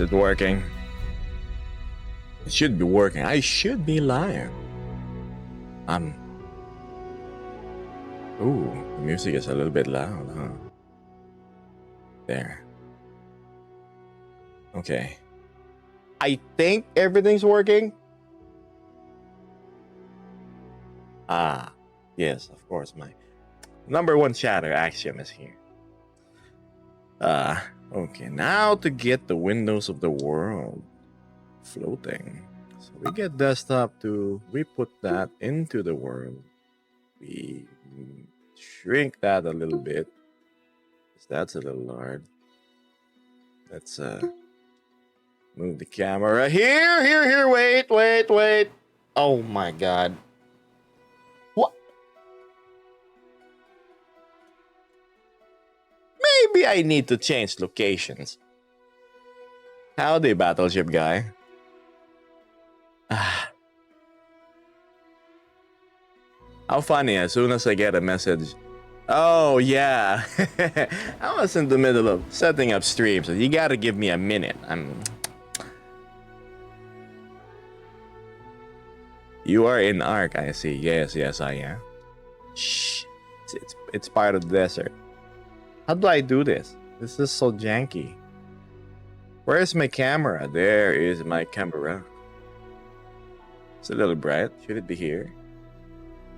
it working? It should be working. I should be live. Ooh, the music is a little bit loud, huh? There. Okay. I think everything's working. Yes, of course. My number one chatter Axiom is here. Okay. Now to get the windows of the world floating. So we get desktop we put that into the world. We shrink that a little bit. That's a little large. Let's move the camera here. Wait. Oh my god. What? Maybe I need to change locations. Howdy, Battleship guy. How funny, as soon as I get a message. Oh, yeah. I was in the middle of setting up stream, so you gotta give me a minute. You are in Ark, I see. Yes, I am. Shh. It's part of the desert. How do I do this? This is so janky. Where's my camera? There is my camera. It's a little bright. Should it be here?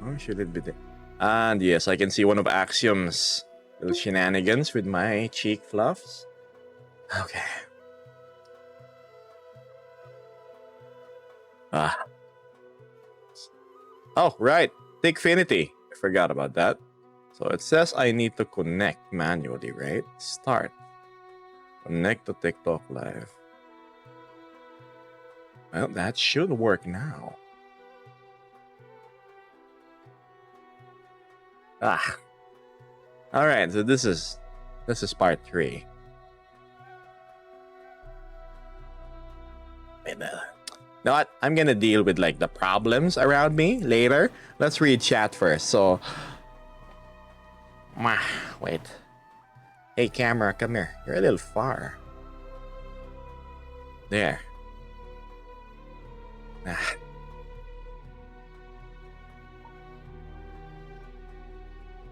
Or should it be there? And yes, I can see one of Axiom's little shenanigans with my cheek fluffs. Okay. Oh, right. Thickfinity. I forgot about that. So it says I need to connect manually, right? Start. Connect to TikTok Live. Well, that should work now. All right, so this is part 3. Wait, you know what? I'm gonna deal with like the problems around me later. Let's read chat first. So, wait. Hey, camera, come here. You're a little far. There.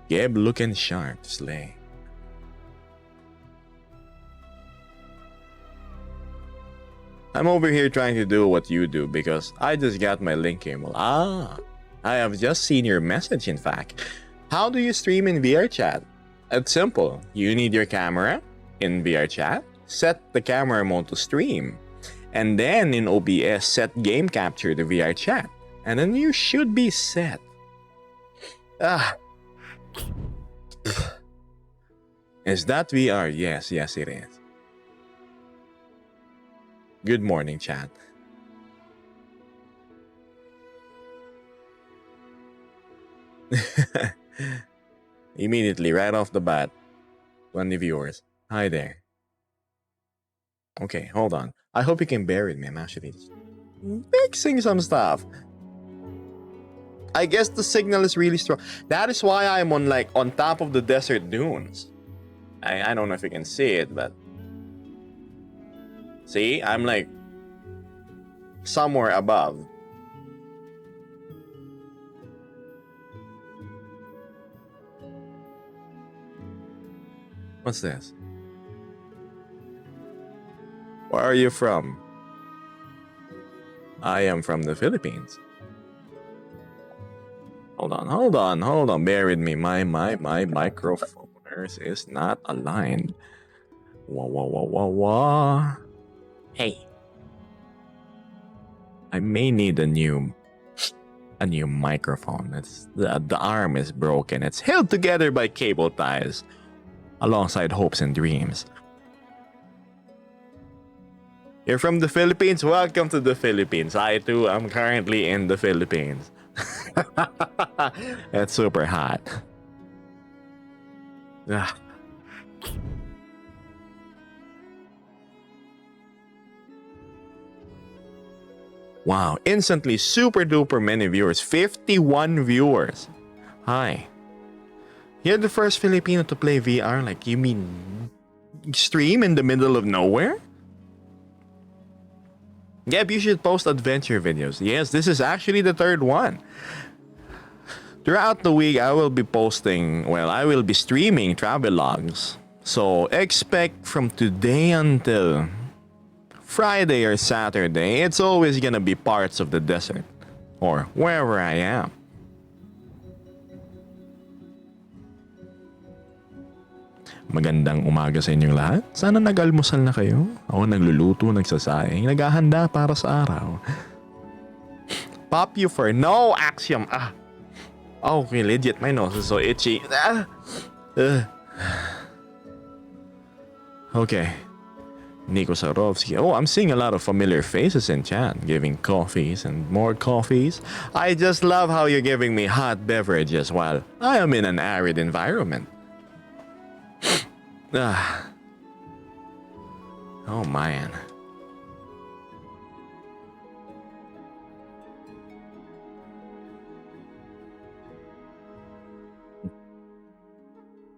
Geb looking sharp, Slay. I'm over here trying to do what you do because I just got my link cable. I have just seen your message, in fact. How do you stream in VR chat? It's simple. You need your camera in VR chat, set the camera mode to stream, and then in OBS, set game capture to VR chat. And then you should be set. Is that VR? Yes, it is. Good morning, chat. Immediately, right off the bat, 20 viewers. Hi there. Okay, hold on. I hope you can bear with me. I'm actually fixing some stuff. I guess the signal is really strong. That is why I'm on top of the desert dunes. I don't know if you can see it, but see, I'm like somewhere above. What's this? Where are you from? I am from the Philippines. Hold on. Bear with me. My microphone is not aligned. Wah. Hey. I may need a new microphone. It's the arm is broken. It's held together by cable ties alongside hopes and dreams. You're from the Philippines? Welcome to the Philippines. I too am currently in the Philippines. It's super hot. Wow, instantly super duper many viewers. 51 viewers. Hi. You're the first Filipino to play VR? Like, you mean stream in the middle of nowhere? Yep, you should post adventure videos. Yes, this is actually the third one. Throughout the week, I will be posting, well, I will be streaming travel logs. So expect from today until Friday or Saturday, it's always gonna be parts of the desert or wherever I am. Magandang umaga sa inyong lahat. Sana nag-almusal na kayo. Ako nagluluto, nagsasaing, naghahanda para sa araw. Pop you for no Axiom. Okay, legit. My nose is so itchy. Okay. Nico Sarovsky. Oh, I'm seeing a lot of familiar faces in chat, giving coffees and more coffees. I just love how you're giving me hot beverages while I am in an arid environment. Oh man.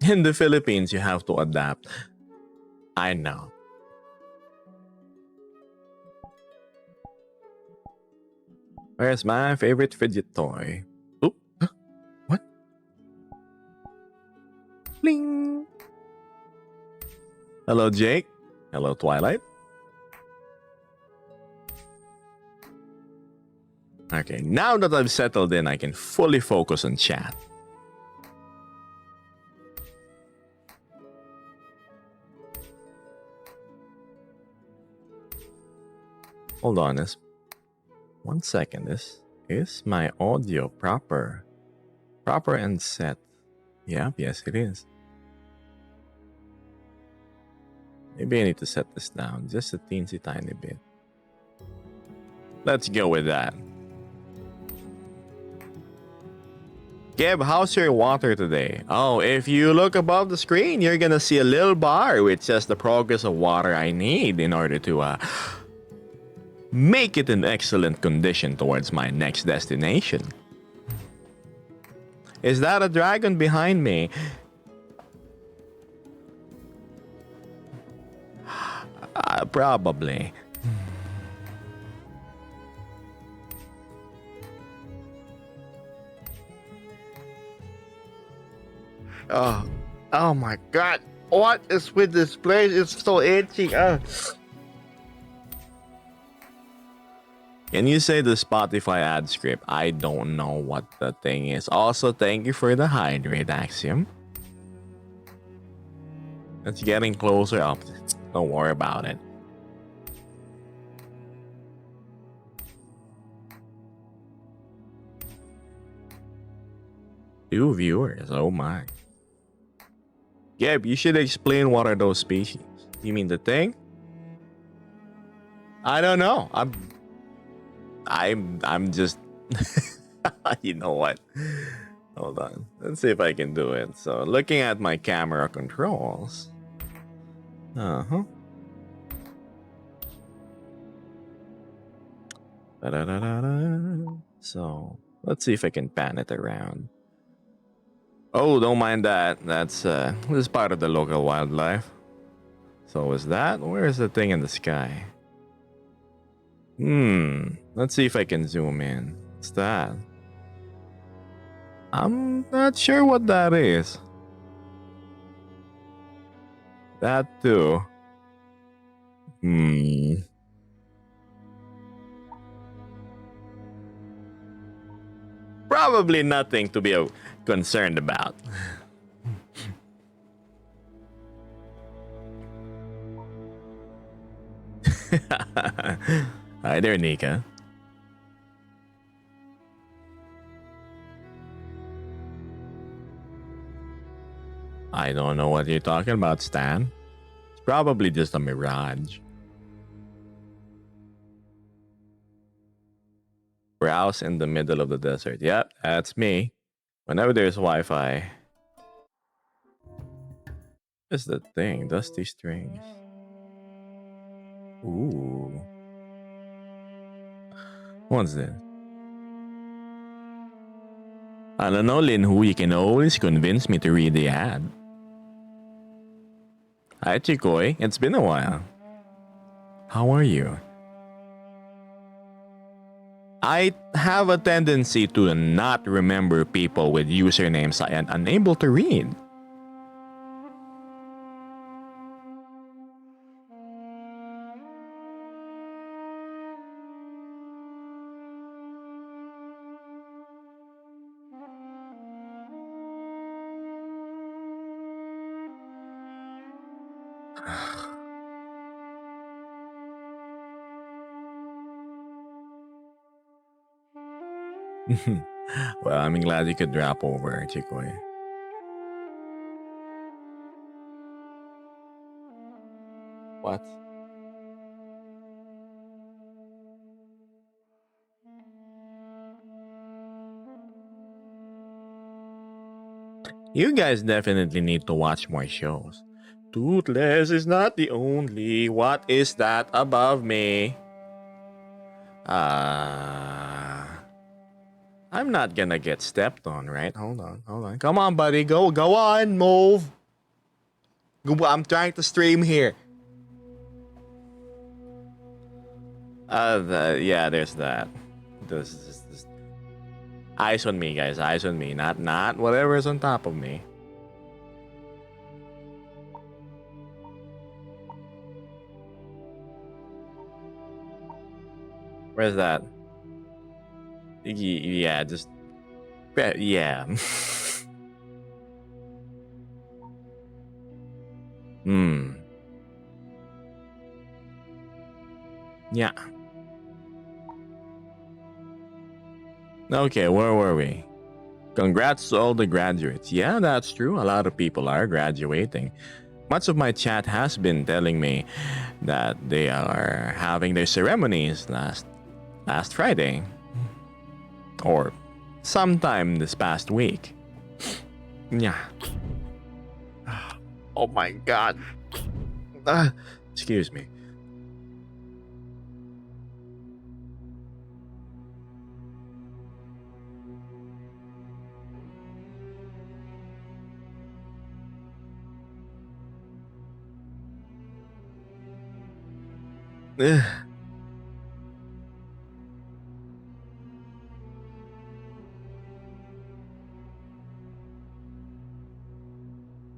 In the Philippines, you have to adapt. I know. Where's my favorite fidget toy? Oh, what? Bling. Hello, Jake. Hello, Twilight. Okay, now that I've settled in, I can fully focus on chat. Hold on, this 1 second. Is my audio proper and set? Yeah, yes, it is. Maybe I need to set this down just a teensy tiny bit. Let's go with that. Geb, how's your water today? Oh, if you look above the screen, you're gonna see a little bar which says the progress of water I need in order to make it in excellent condition towards my next destination. Is that a dragon behind me? Probably. Oh my god. What is with this place? It's so itchy. Can you say the Spotify ad script? I don't know what the thing is. Also, thank you for the hydrate, Axiom. It's getting closer up. Don't worry about it. Two viewers. Oh my. Gab, you should explain what are those species. You mean the thing? I don't know. I'm just you know what? Hold on. Let's see if I can do it. So looking at my camera controls. Uh-huh. So let's see if I can pan it around. Oh, don't mind that. That's this is part of the local wildlife. So is that? Where is the thing in the sky? Let's see if I can zoom in. What's that? I'm not sure what that is. That too. Probably nothing to be concerned about. Hi there, Nika. I don't know what you're talking about, Stan. It's probably just a mirage. Browse in the middle of the desert. Yep, that's me. Whenever there's Wi-Fi. What's the thing? Dusty strings. Ooh. What's this? I don't know, Linhu. You can always convince me to read the ad. Hi, Chikoy. It's been a while. How are you? I have a tendency to not remember people with usernames I am unable to read. Well, I'm glad you could drop over, Chikoy. What? You guys definitely need to watch more shows. Toothless is not the only. What is that above me? I'm not gonna get stepped on, right? Hold on, hold on. Come on, buddy. Go on, move. I'm trying to stream here. Yeah, there's that. This. Eyes on me, guys. Eyes on me. Not whatever is on top of me. Where's that? Yeah, just yeah. Hmm. Yeah. Okay, where were we? Congrats to all the graduates. Yeah, that's true. A lot of people are graduating. Much of my chat has been telling me that they are having their ceremonies last Friday or sometime this past week. Yeah. Oh my god. Excuse me.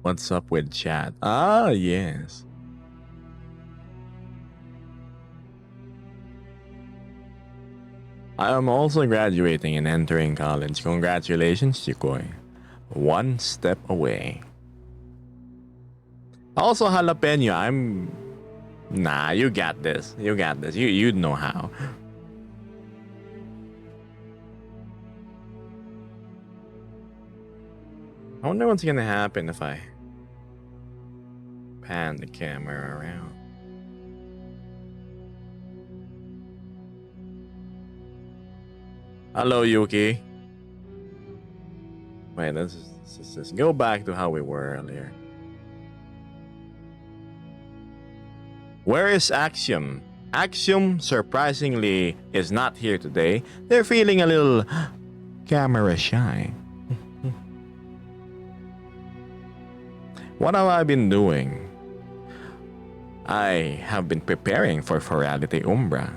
What's up with chat? Ah, yes. I am also graduating and entering college. Congratulations, Chikoy. One step away. Also, jalapeno. Nah, you got this. You got this. You know how. I wonder what's gonna happen if I pan the camera around. Hello, Yuki. Wait, let's go back to how we were earlier. Where is Axiom? Axiom, surprisingly, is not here today. They're feeling a little camera shy. What have I been doing? I have been preparing for Ferality Umbra.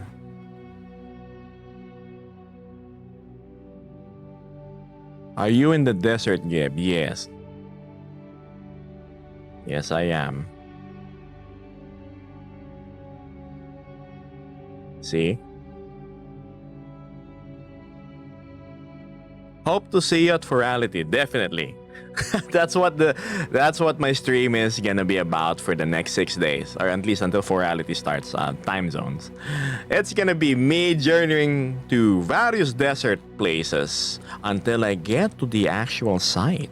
Are you in the desert, Gib? Yes. Yes, I am. See? Hope to see you at Ferality, definitely. that's what my stream is gonna be about for the next 6 days, or at least until Ferality starts time zones. It's gonna be me journeying to various desert places until I get to the actual site.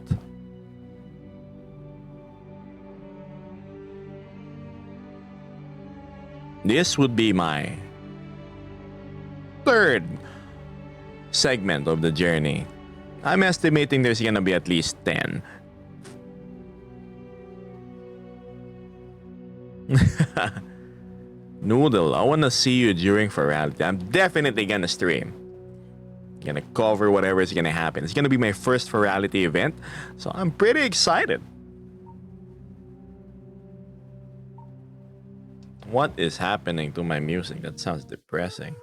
This would be my third segment of the journey. I'm estimating there's gonna be at least 10. Noodle, I wanna see you during Ferality. I'm definitely gonna stream. Gonna cover whatever is gonna happen. It's gonna be my first Ferality event, so I'm pretty excited. What is happening to my music? That sounds depressing.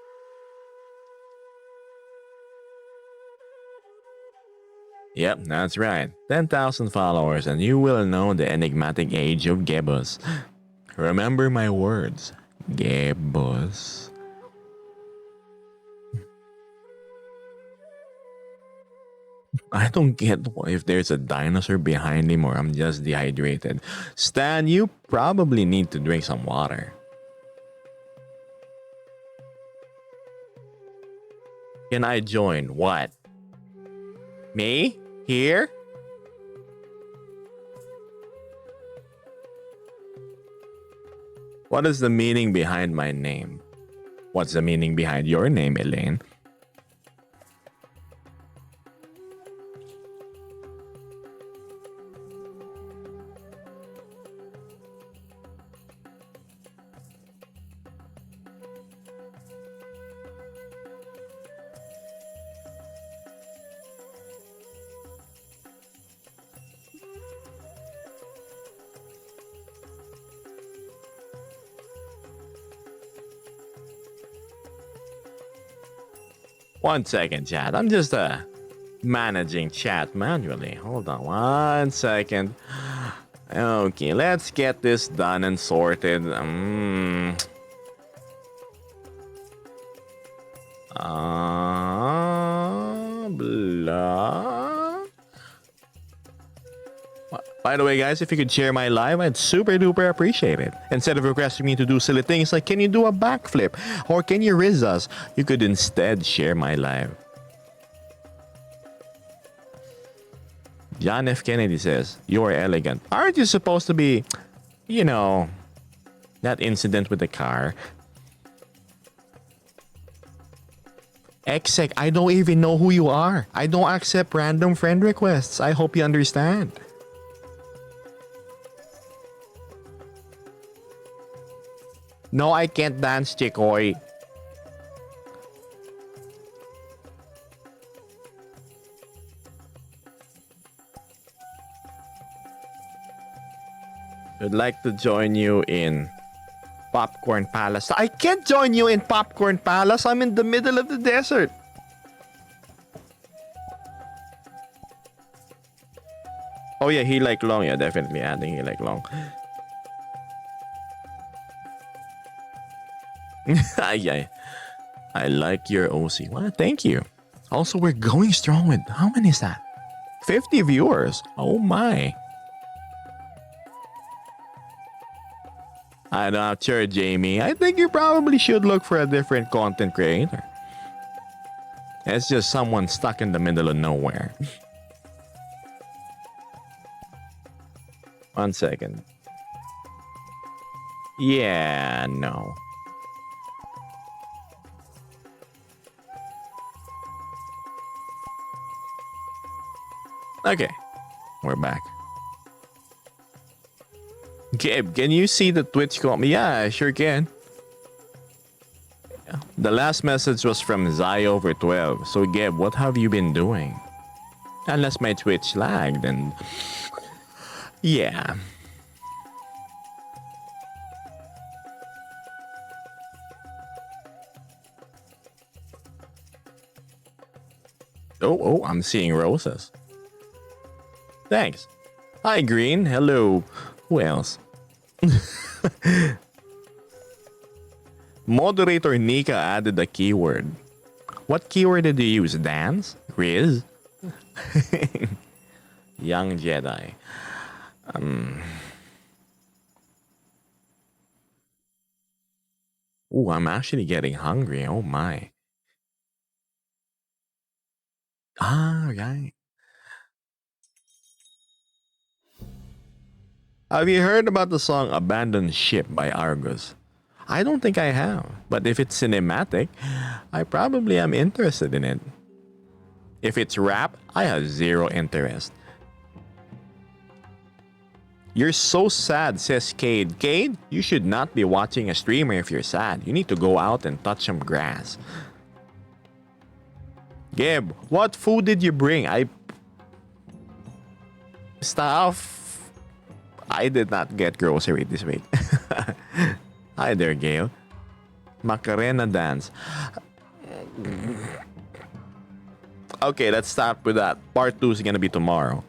Yep, that's right. 10,000 followers and you will know the enigmatic age of Gebos. Remember my words. Gebos. I don't get if there's a dinosaur behind him or I'm just dehydrated. Stan, you probably need to drink some water. Can I join? What? Me? Here? What is the meaning behind my name? What's the meaning behind your name, Elaine? One second, chat. I'm just managing chat manually. Hold on one second. Okay, let's get this done and sorted. Blah. By the way, guys, if you could share my live, I'd super duper appreciate it. Instead of requesting me to do silly things like, can you do a backflip? Or can you riz us? You could instead share my live. John F. Kennedy says, you're elegant. Aren't you supposed to be, you know, that incident with the car? Exec, I don't even know who you are. I don't accept random friend requests. I hope you understand. No, I can't dance, Chikoy. I'd like to join you in Popcorn Palace. I can't join you in Popcorn Palace. I'm in the middle of the desert. Oh yeah, he like long. Yeah, definitely adding he like long. Yeah, I like your OC. Well, thank you. Also, we're going strong with how many is that? 50 viewers. Oh my. I'm not sure, Jamie. I think you probably should look for a different content creator. It's just someone stuck in the middle of nowhere. One second. Yeah, no. Okay, we're back. Gabe, can you see the Twitch comment? Yeah, I sure can. The last message was from Ziover12. So, Gabe, what have you been doing? Unless my Twitch lagged, and yeah. Oh, I'm seeing roses. Thanks. Hi, Green. Hello. Who else? Moderator Nika added a keyword. What keyword did you use? Dance? Riz? Young Jedi. Ooh, I'm actually getting hungry. Oh my. Ah, right. Have you heard about the song Abandoned Ship by Argus? I don't think I have, but if it's cinematic, I probably am interested in it. If it's rap, I have zero interest. You're so sad, says Cade. Cade, you should not be watching a streamer if you're sad. You need to go out and touch some grass. Gib, what food did you bring? Stuff. I did not get grocery this week. Hi there, Gail. Macarena dance. Okay, let's start with that. Part 2 is gonna be tomorrow.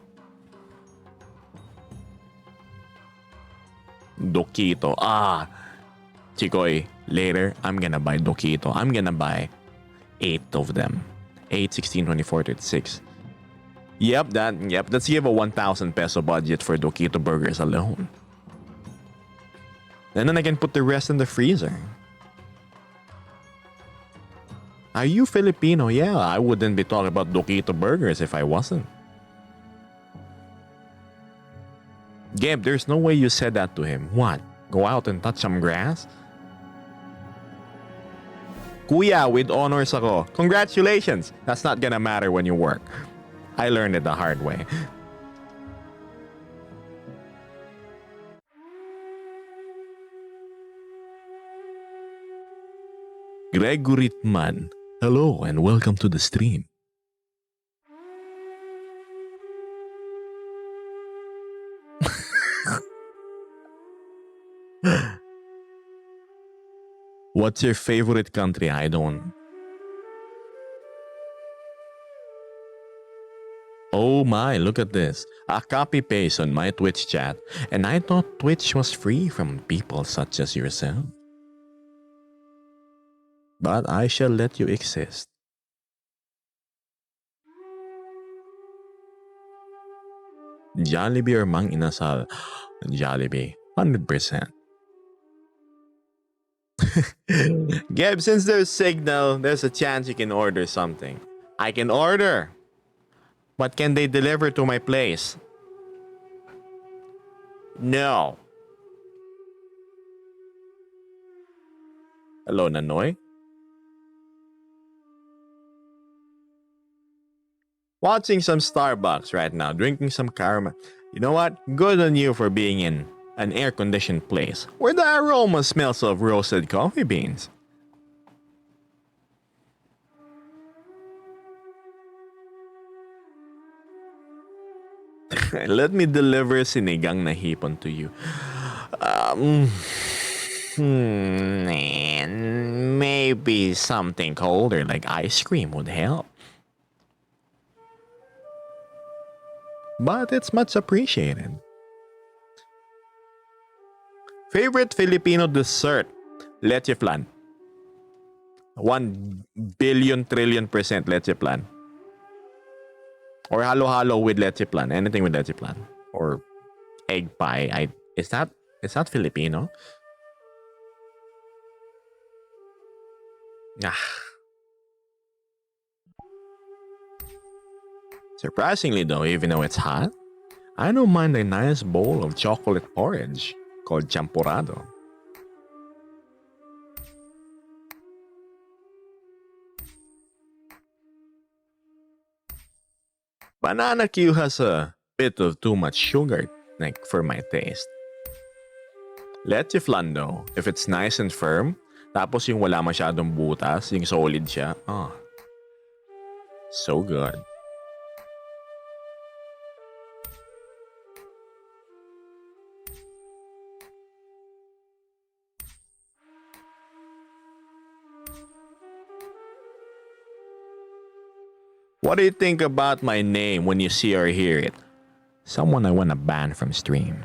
Dokito. Chikoy, later, I'm gonna buy Dokito. I'm gonna buy 8 of them. 8, 16, 24, 36. Yep, let's give a 1,000 peso budget for Dokito burgers alone. And then I can put the rest in the freezer. Are you Filipino? Yeah, I wouldn't be talking about Dokito burgers if I wasn't. Gabe, there's no way you said that to him. What? Go out and touch some grass? Kuya, with honors ako. Congratulations! That's not gonna matter when you work. I learned it the hard way. Gregory Ritman, hello and welcome to the stream. What's your favorite country? I don't. Oh my, look at this. A copy paste on my Twitch chat. And I thought Twitch was free from people such as yourself. But I shall let you exist. Jollibee or Mang Inasal? Jollibee, 100%. Gab, since there's signal, there's a chance you can order something. I can order. But can they deliver to my place? No. Hello, Nanoy? Watching some Starbucks right now, drinking some caramel. You know what? Good on you for being in an air-conditioned place where the aroma smells of roasted coffee beans. Let me deliver sinigang na hipon to you. And maybe something colder like ice cream would help. But it's much appreciated. Favorite Filipino dessert? Leche flan. 1 billion trillion% leche flan. Or halo-halo with leche flan. Anything with leche flan. Or egg pie. Is that Filipino? Surprisingly though, even though it's hot, I don't mind a nice bowl of chocolate porridge called champurrado. Banana Q has a bit of too much sugar, like for my taste. Leche flan though, if it's nice and firm, tapos yung wala masyadong butas, yung solid siya, so good. What do you think about my name when you see or hear it? Someone I want to ban from stream.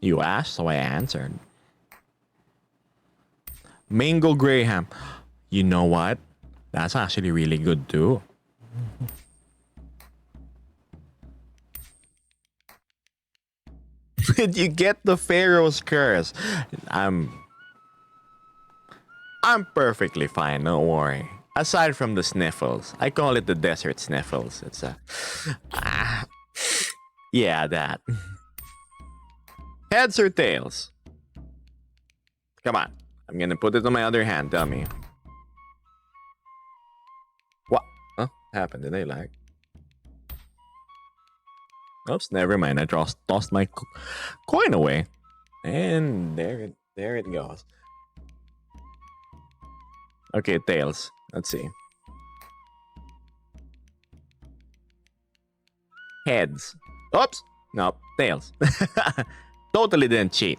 You asked, so I answered. Mango Graham. You know what? That's actually really good too. Did you get the Pharaoh's curse? I'm perfectly fine, don't worry. Aside from the sniffles. I call it the desert sniffles. It's yeah, that. Heads or tails? Come on. I'm gonna put it on my other hand. Tell me. What? Huh? Happened? Did I lag? Oops, never mind. I tossed my coin away. And there it goes. Okay, tails. Let's see. Heads. Oops. No, tails. Totally didn't cheat.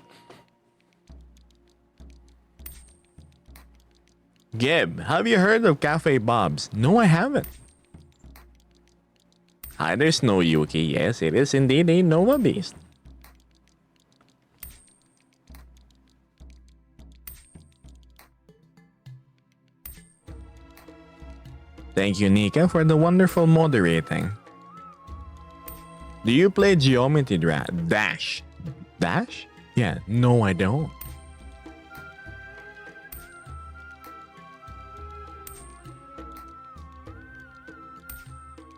Gib, have you heard of Cafe Bob's? No, I haven't. Hi, there's no Yuki. Yes, it is indeed a Nova Beast. Thank you, Nika, for the wonderful moderating. Do you play Geometry Dash? Dash? Yeah, no, I don't.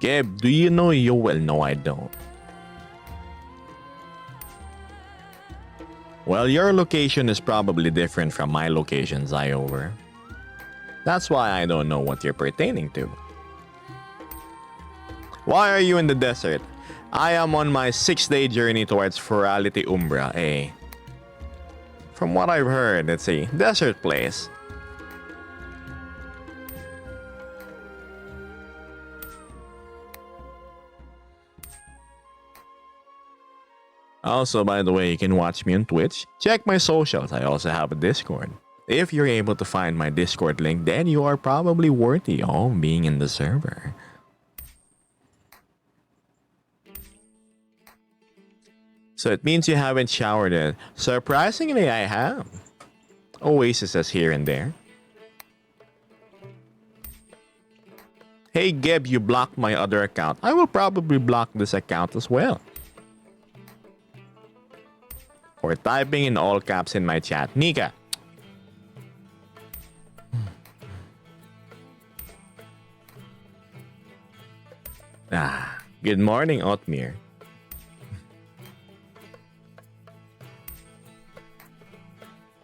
Geb, do you know you? Well, no, I don't. Well, your location is probably different from my location, Ziover. That's why I don't know what you're pertaining to. Why are you in the desert? I am on my 6-day journey towards Ferality Umbra, eh? From what I've heard, it's a desert place. Also, by the way, you can watch me on Twitch. Check my socials. I also have a Discord. If you're able to find my Discord link, then you are probably worthy of being in the server. So it means you haven't showered yet. Surprisingly, I have. Oases here and there. Hey Geb, you blocked my other account. I will probably block this account as well. For typing in all caps in my chat. Nika. Good morning, Otmir.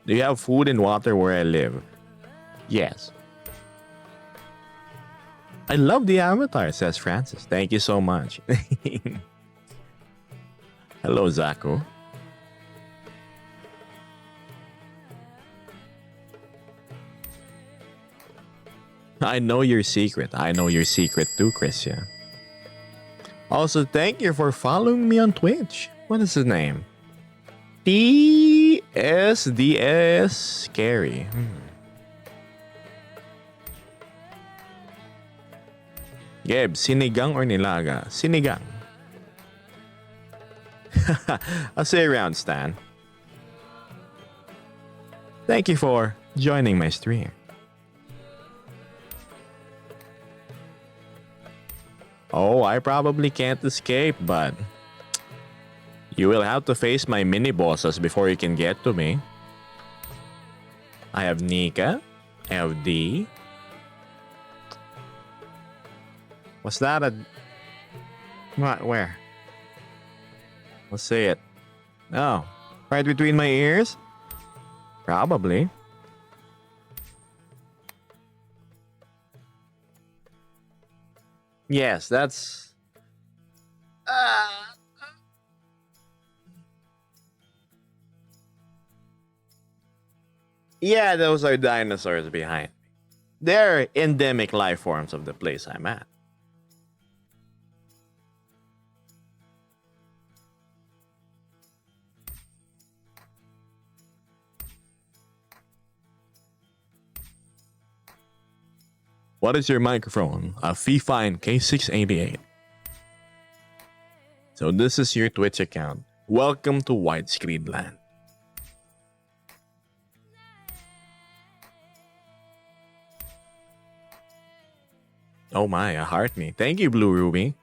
Do you have food and water where I live? Yes. I love the avatar, says Francis. Thank you so much. Hello, Zaku. I know your secret. I know your secret too, Christian. Also, thank you for following me on Twitch. What is his name? TSDS Scary. Geb, sinigang or nilaga? Sinigang. I'll see you around, Stan. Thank you for joining my stream. Oh, I probably can't escape, but you will have to face my mini-bosses before you can get to me. I have Nika. I have D. Was that a... What? Where? Let's see it. Oh, right between my ears? Probably. Yes, that's... Yeah, those are dinosaurs behind me. They're endemic life forms of the place I'm at. What is your microphone? A Fifine K688. So this is your Twitch account. Welcome to Widescreen Land. Oh my, a heart me. Thank you, Blue Ruby.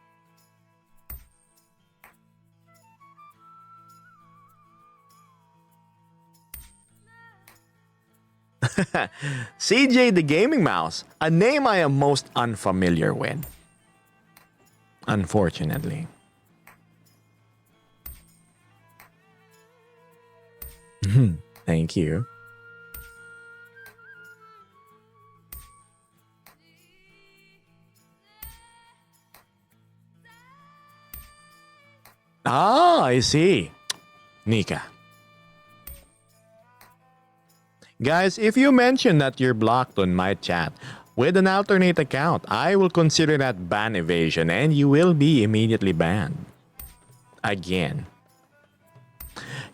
CJ the Gaming Mouse, a name I am most unfamiliar with. Unfortunately. Thank you. Ah, I see. Nika. Guys, if you mention that you're blocked on my chat with an alternate account, I will consider that ban evasion and you will be immediately banned. Again.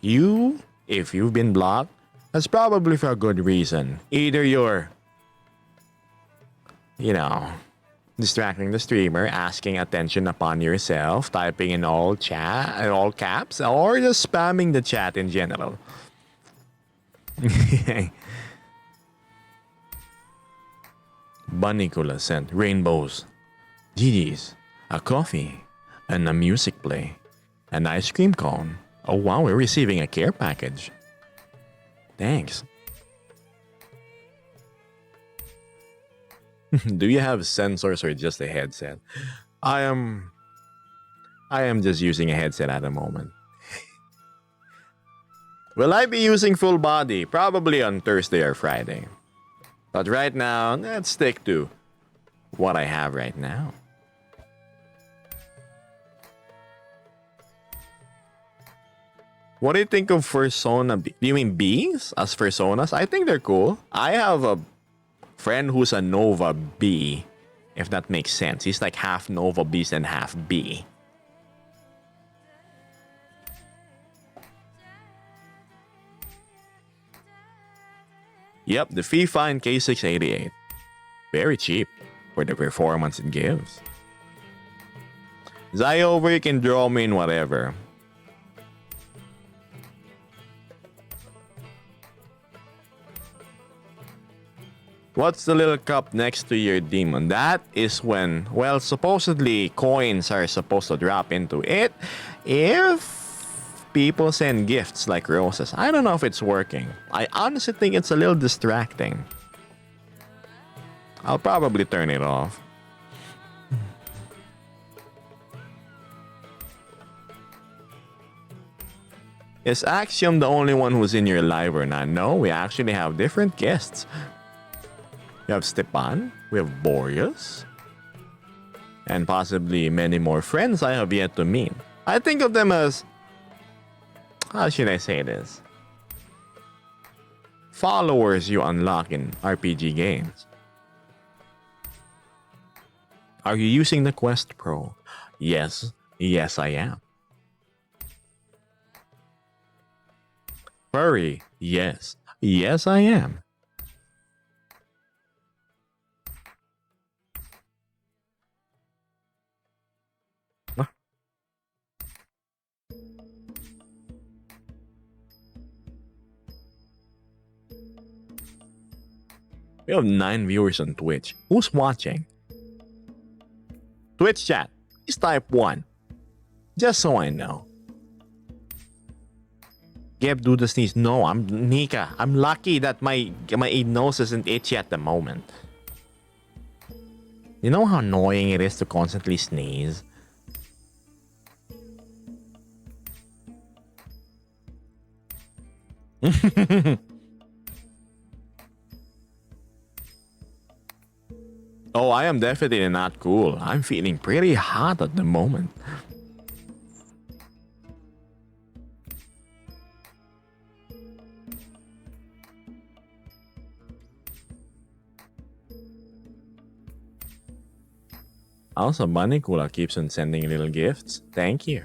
If you've been blocked, that's probably for a good reason. Either you're you know, distracting the streamer, asking attention upon yourself, typing in all caps, or just spamming the chat in general. Bunicula sent rainbows, GG's, a coffee, and a music play, an ice cream cone. Oh wow, we're receiving a care package. Thanks. Do you have sensors or just a headset? I am just using a headset at the moment. Will I be using full body? Probably on Thursday or Friday. But right now, let's stick to what I have right now. What do you think of Fursona B? Do you mean bees as Fursonas? I think they're cool. I have a friend who's a Nova bee, if that makes sense. He's like half Nova beast and half bee. Yep, the FIFA in K688. Very cheap for the performance it gives. Zyover, you can draw me in whatever. What's the little cup next to your demon? That is when, well, supposedly coins are supposed to drop into it if people send gifts like roses. I don't know if it's working. I honestly think it's a little distracting. I'll probably turn it off. Is Axiom the only one who's in your live or not? No, we actually have different guests. We have Stepan, we have Boreas, and possibly many more friends I have yet to meet. I think of them as, how should I say this? Followers you unlock in RPG games. Are you using the Quest Pro? Yes, I am. Furry, yes, I am. We have 9 viewers on Twitch. Who's watching? Twitch chat, please type 1. Just so I know. Geb, do the sneeze. No, I'm Nika. I'm lucky that my nose isn't itchy at the moment. You know how annoying it is to constantly sneeze? Oh, I am definitely not cool. I'm feeling pretty hot at the moment. Also, Manicula keeps on sending little gifts. Thank you.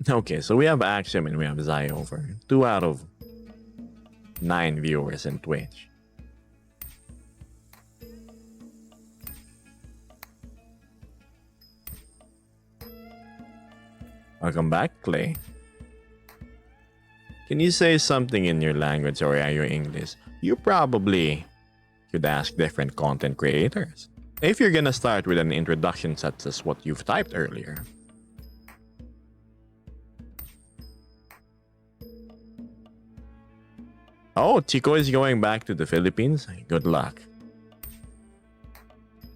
Okay, so we have Axiom and we have Zyover. 2 out of 9 viewers in Twitch. Welcome back, Clay. Can you say something in your language or are you English? You probably could ask different content creators. If you're gonna start with an introduction such as what you've typed earlier. Oh, Chico is going back to the Philippines? Good luck.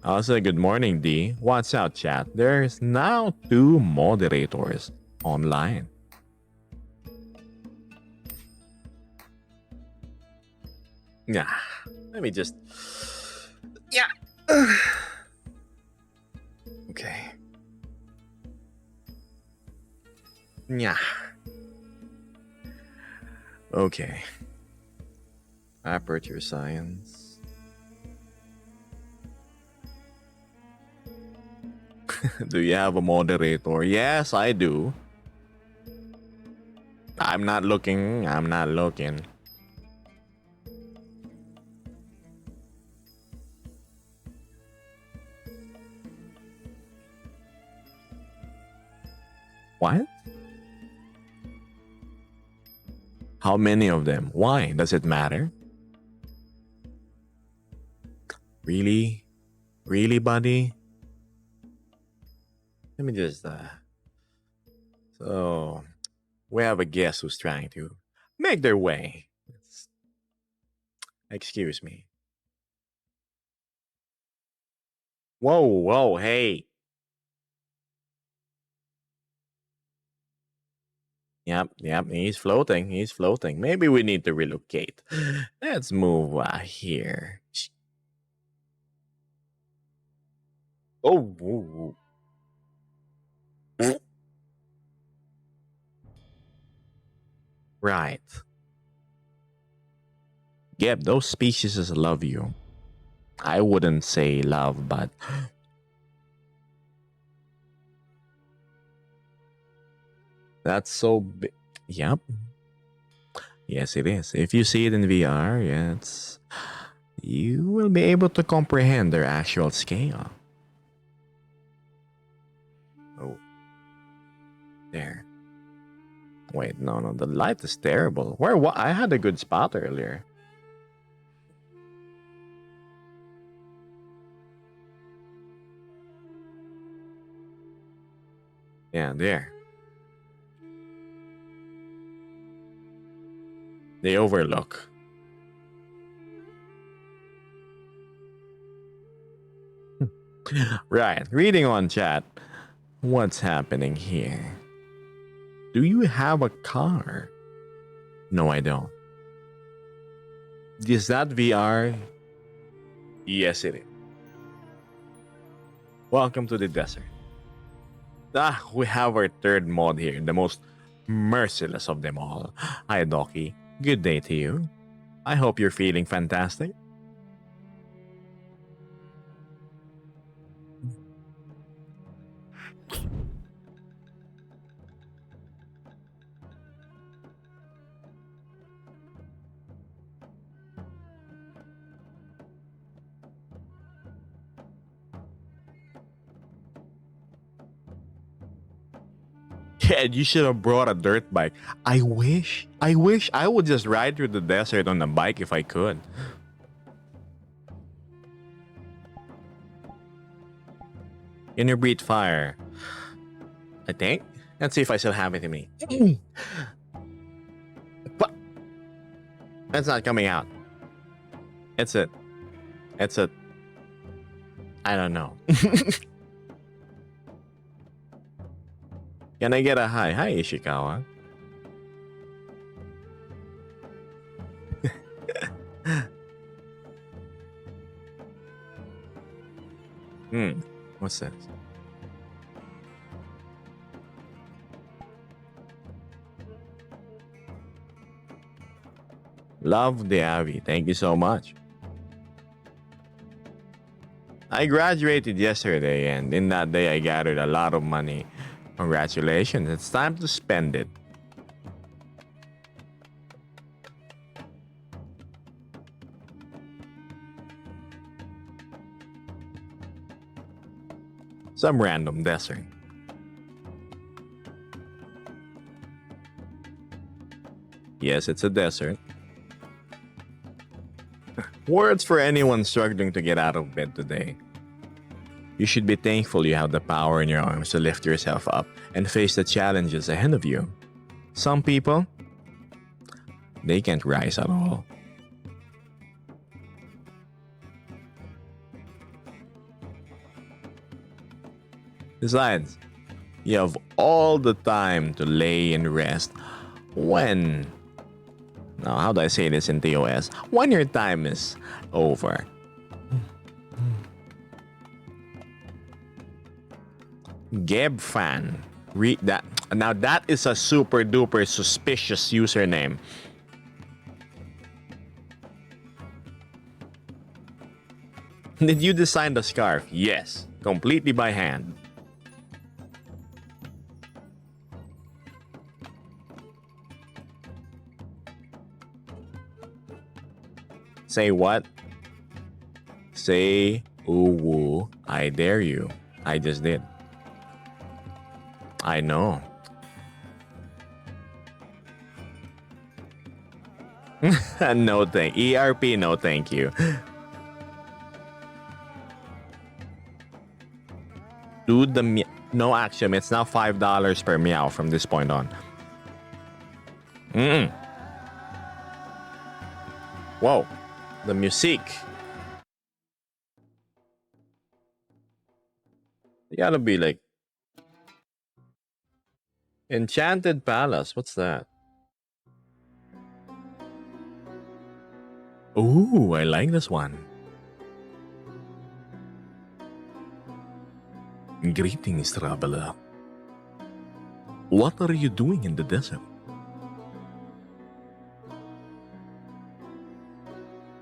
Also, good morning, D. Watch out, chat. There's now 2 moderators online. Yeah, let me just... Yeah. Okay. Yeah. Okay. Aperture science. Do you have a moderator? Yes, I do. I'm not looking. How many of them? Why? Does it matter? Really? Really, buddy? Let me just so we have a guest who's trying to make their way. Excuse me. Whoa, whoa, hey. Yep, he's floating. He's floating. Maybe we need to relocate. Let's move here. Oh, whoa, whoa. Right. Yep, those species love you. I wouldn't say love, but that's so big. Yep. Yes, it is. If you see it in VR, you will be able to comprehend their actual scale. Oh, there. Wait, no, the light is terrible. Where? What? I had a good spot earlier. Yeah, there. The overlook. Right, reading on chat. What's happening here? Do you have a car? No, I don't. Is that VR? Yes, it is. Welcome to the desert. We have our third mod here, the most merciless of them all. Hi, Doki. Good day to you. I hope you're feeling fantastic. Yeah, you should have brought a dirt bike. I wish I would just ride through the desert on a bike if I could. Can you breathe fire? I think. Let's see if I still have it in me. But it's not coming out. It's it. It's a. I don't know. Can I get a hi? Hi, Ishikawa. What's this? Love the Avi. Thank you so much. I graduated yesterday, and in that day, I gathered a lot of money. Congratulations. It's time to spend it. Some random desert. Yes, it's a desert. Words for anyone struggling to get out of bed today. You should be thankful you have the power in your arms to lift yourself up and face the challenges ahead of you. Some people, they can't rise at all. Besides, you have all the time to lay and rest when. Now, how do I say this in TOS? When your time is over. Geb fan. Read that. Now, that is a super duper suspicious username. Did you design the scarf? Yes, completely by hand. Say what? Say ooh, I dare you. I just did. I know. No thank ERP, no thank you. Dude, no action. It's now $5 per meow from this point on. Mm-mm. Whoa, the music. You gotta be like Enchanted Palace. What's that? Ooh, I like this one. Greetings, traveler. What are you doing in the desert?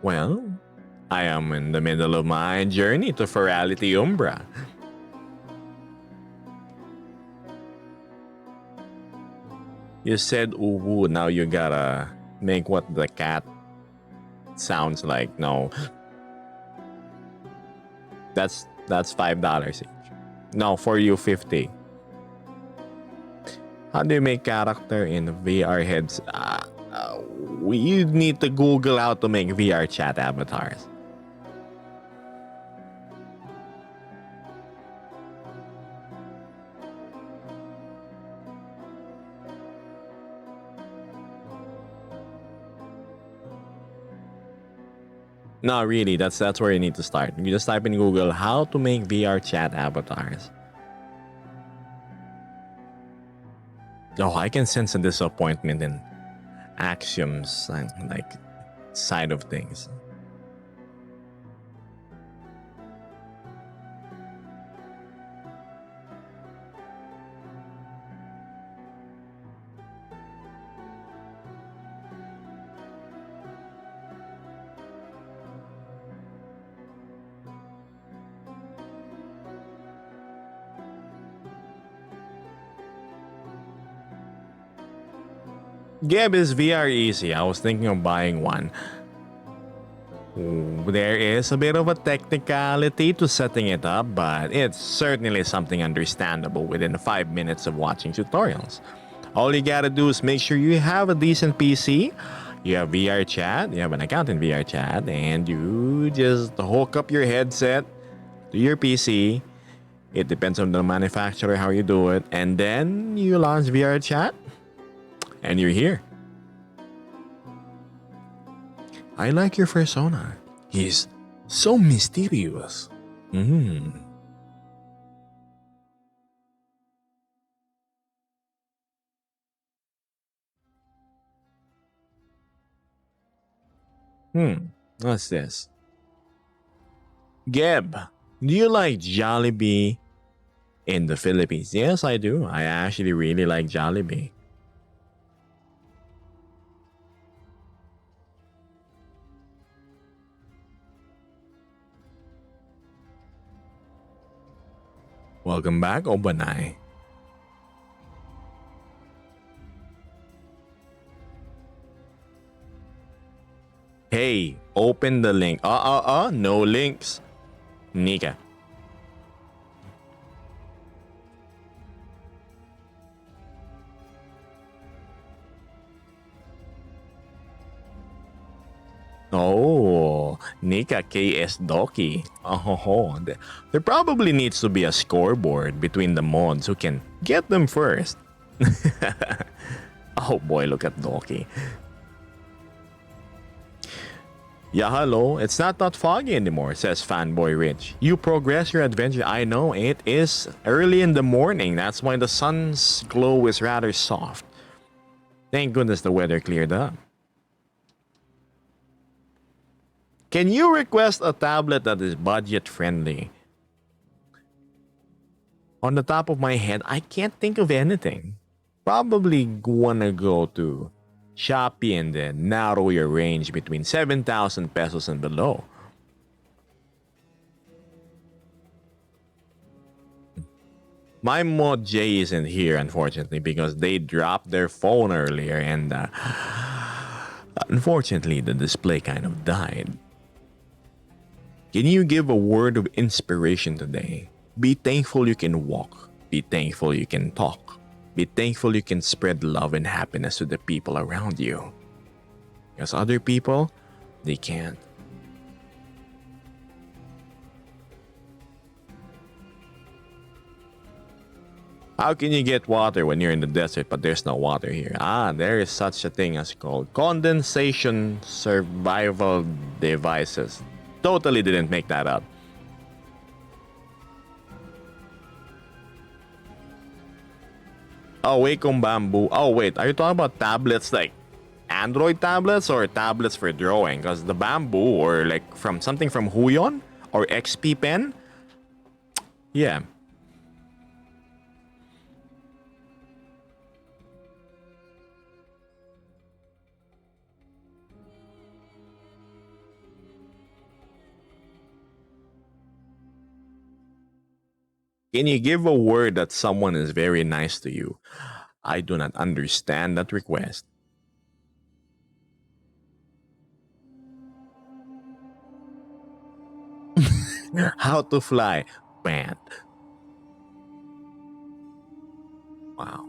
Well, I am in the middle of my journey to Ferality Umbra. You said ooh, now you gotta make what the cat sounds like. No. That's $5 each. No, for you 50. How do you make character in VR heads? We need to Google how to make VR chat avatars. No, really, that's where you need to start. You just type in Google how to make VR chat avatars. Oh, I can sense a disappointment in Axiom's like side of things. Geb, is VR easy? I was thinking of buying one. There is a bit of a technicality to setting it up, but it's certainly something understandable within 5 minutes of watching tutorials. All you gotta do is make sure you have a decent PC, you have VR chat, you have an account in VR chat, and you just hook up your headset to your PC. It depends on the manufacturer how you do it, and then you launch VR chat, and you're here. I like your persona. He's so mysterious. Hmm. What's this? Geb, do you like Jollibee in the Philippines? Yes, I do. I actually really like Jollibee. Welcome back, Obanai. Hey, open the link. No links. Nika. Oh, Nika KS Doki. Oh, there probably needs to be a scoreboard between the mods who can get them first. Oh boy, look at Doki. Yeah, hello. It's not that foggy anymore, says Fanboy Rich. You progress your adventure. I know, it is early in the morning. That's why the sun's glow is rather soft. Thank goodness the weather cleared up. Can you request a tablet that is budget friendly? On the top of my head, I can't think of anything. Probably wanna go to Shopee and then narrow your range between 7,000 pesos and below. My mod J isn't here, unfortunately, because they dropped their phone earlier and unfortunately the display kind of died. Can you give a word of inspiration today? Be thankful you can walk. Be thankful you can talk. Be thankful you can spread love and happiness to the people around you. Because other people, they can't. How can you get water when you're in the desert but there's no water here? There is such a thing as called condensation survival devices. Totally didn't make that up. Oh, Wacom Bamboo. Oh, wait. Are you talking about tablets like Android tablets or tablets for drawing? Because the Bamboo or like from something from Huion or XP Pen? Yeah. Can you give a word that someone is very nice to you? I do not understand that request. How to fly? Band. Wow.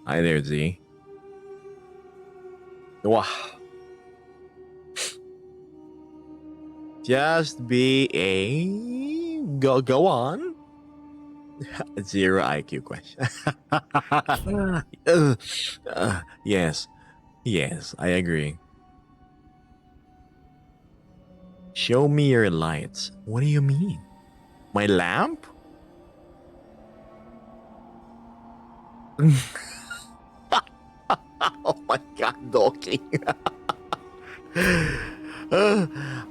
Hi there, Z. Wow. Just be a go on. Zero IQ question. Yes. Yes, I agree. Show me your lights. What do you mean? My lamp? Oh my god, Doki.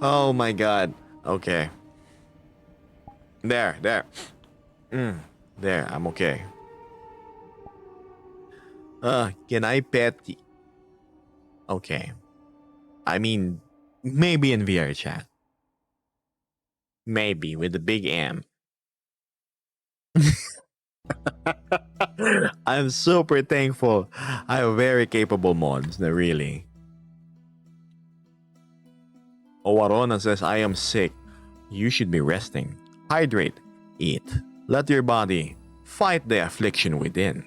Oh my god. Okay. There. There, I'm okay. Can I pet the... Okay. I mean, maybe in VR chat. Maybe with the big M. I'm super thankful. I have very capable mods, really. Owarona says, I am sick. You should be resting. Hydrate. Eat. Let your body fight the affliction within.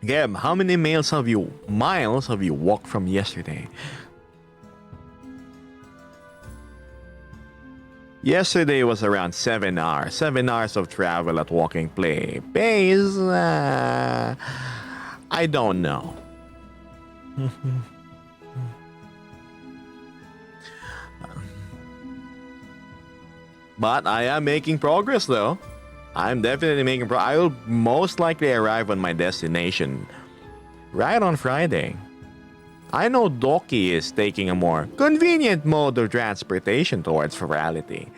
Gab, how many miles have you walked from yesterday? Yesterday was around 7 hours. 7 hours of travel at walking play. Pace? I don't know. But I am making progress though. I'm definitely making progress. I will most likely arrive on my destination right on Friday. I know Doki is taking a more convenient mode of transportation towards virality.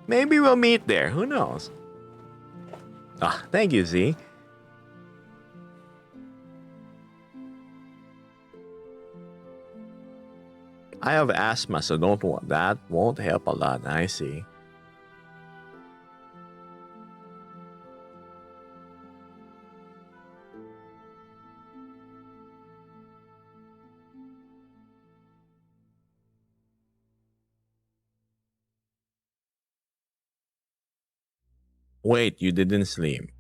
Maybe we'll meet there. Who knows? Thank you, Z. I have asthma, so that won't help a lot. I see. Wait, you didn't sleep?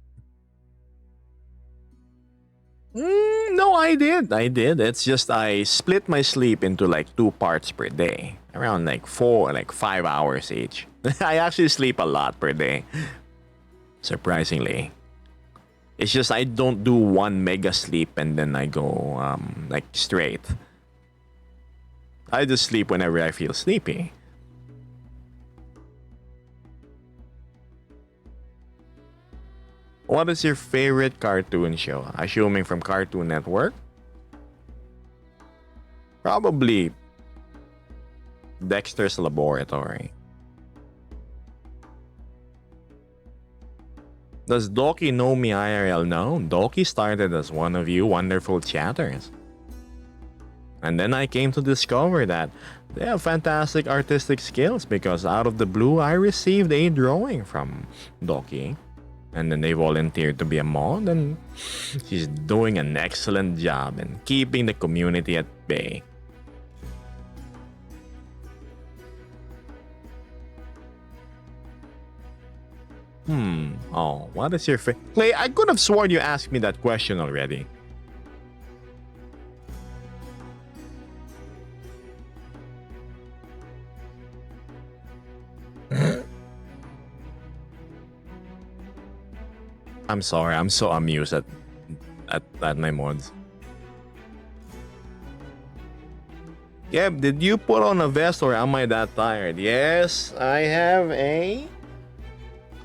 No, I did. It's just I split my sleep into like 2 parts per day, around like 5 hours each. I actually sleep a lot per day, surprisingly. It's just I don't do one mega sleep and then I go like straight. I just sleep whenever I feel sleepy. What is your favorite cartoon show? Assuming from Cartoon Network? Probably Dexter's Laboratory. Does Doki know me IRL? No, Doki started as one of you wonderful chatters. And then I came to discover that they have fantastic artistic skills because out of the blue I received a drawing from Doki. And then they volunteered to be a mod, and she's doing an excellent job in keeping the community at bay. Oh, what is your Clay, I could have sworn you asked me that question already. I'm sorry. I'm so amused at my mods. Yeah, did you put on a vest or am I that tired? Yes, I have a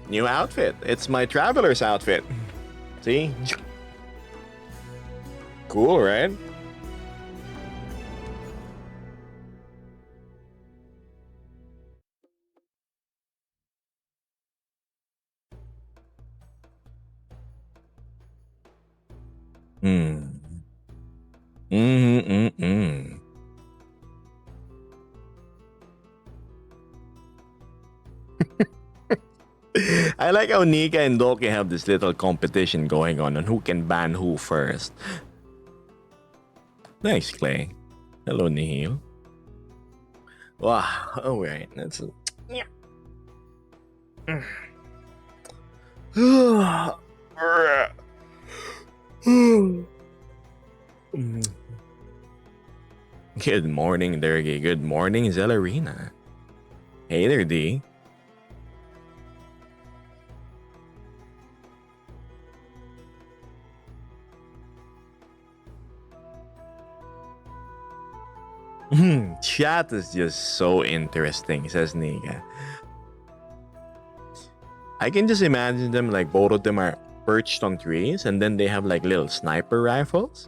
new outfit. It's my traveler's outfit. See? Cool, right? Hmm. Mm-hmm. I like how Nika and Doki have this little competition going on who can ban who first. Nice, Clay. Hello, Nihil. Wow. Oh, wait. That's. Yeah. Good morning, Dergy. Good morning, Zellerina. Hey there, D. Chat is just so interesting, says Nika. I can just imagine them like both of them are perched on trees and then they have like little sniper rifles.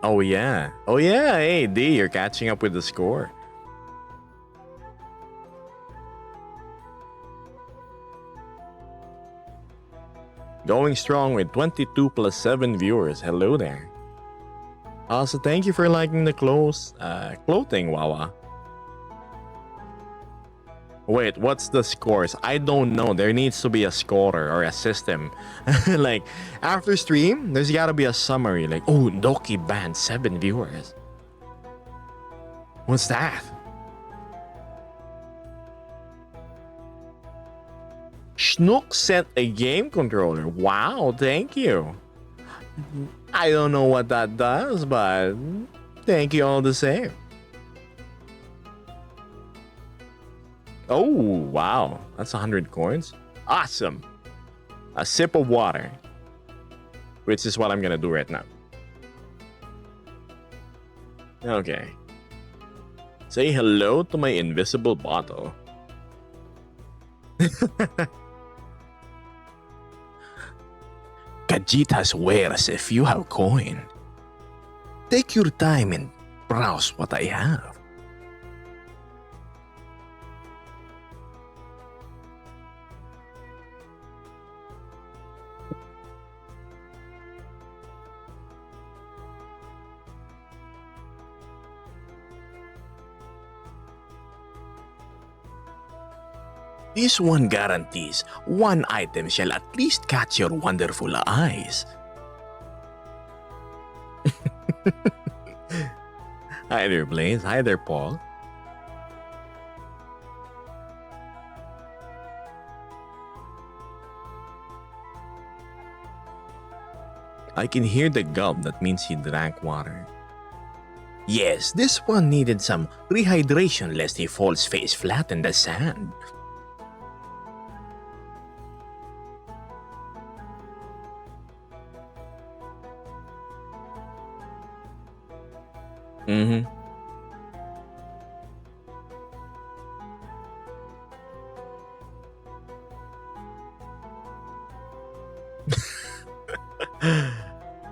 Oh yeah. Oh yeah, hey D, you're catching up with the score. Going strong with 22 plus 7 viewers. Hello there. Also, thank you for liking the clothing, Wawa. Wait, what's the scores? I don't know. There needs to be a scorer or a system. Like, after stream, there's gotta be a summary. Like, oh, Doki banned 7 viewers. What's that? Schnook sent a game controller. Wow, thank you. I don't know what that does, but thank you all the same. Oh, wow. That's 100 coins. Awesome. A sip of water, which is what I'm going to do right now. Okay. Say hello to my invisible bottle. Kajita swears if you have coin, take your time and browse what I have. This one guarantees one item shall at least catch your wonderful eyes. Hi there, Blaze. Hi there, Paul. I can hear the gulp. That means he drank water. Yes, this one needed some rehydration lest he falls face flat in the sand. Mm-hmm.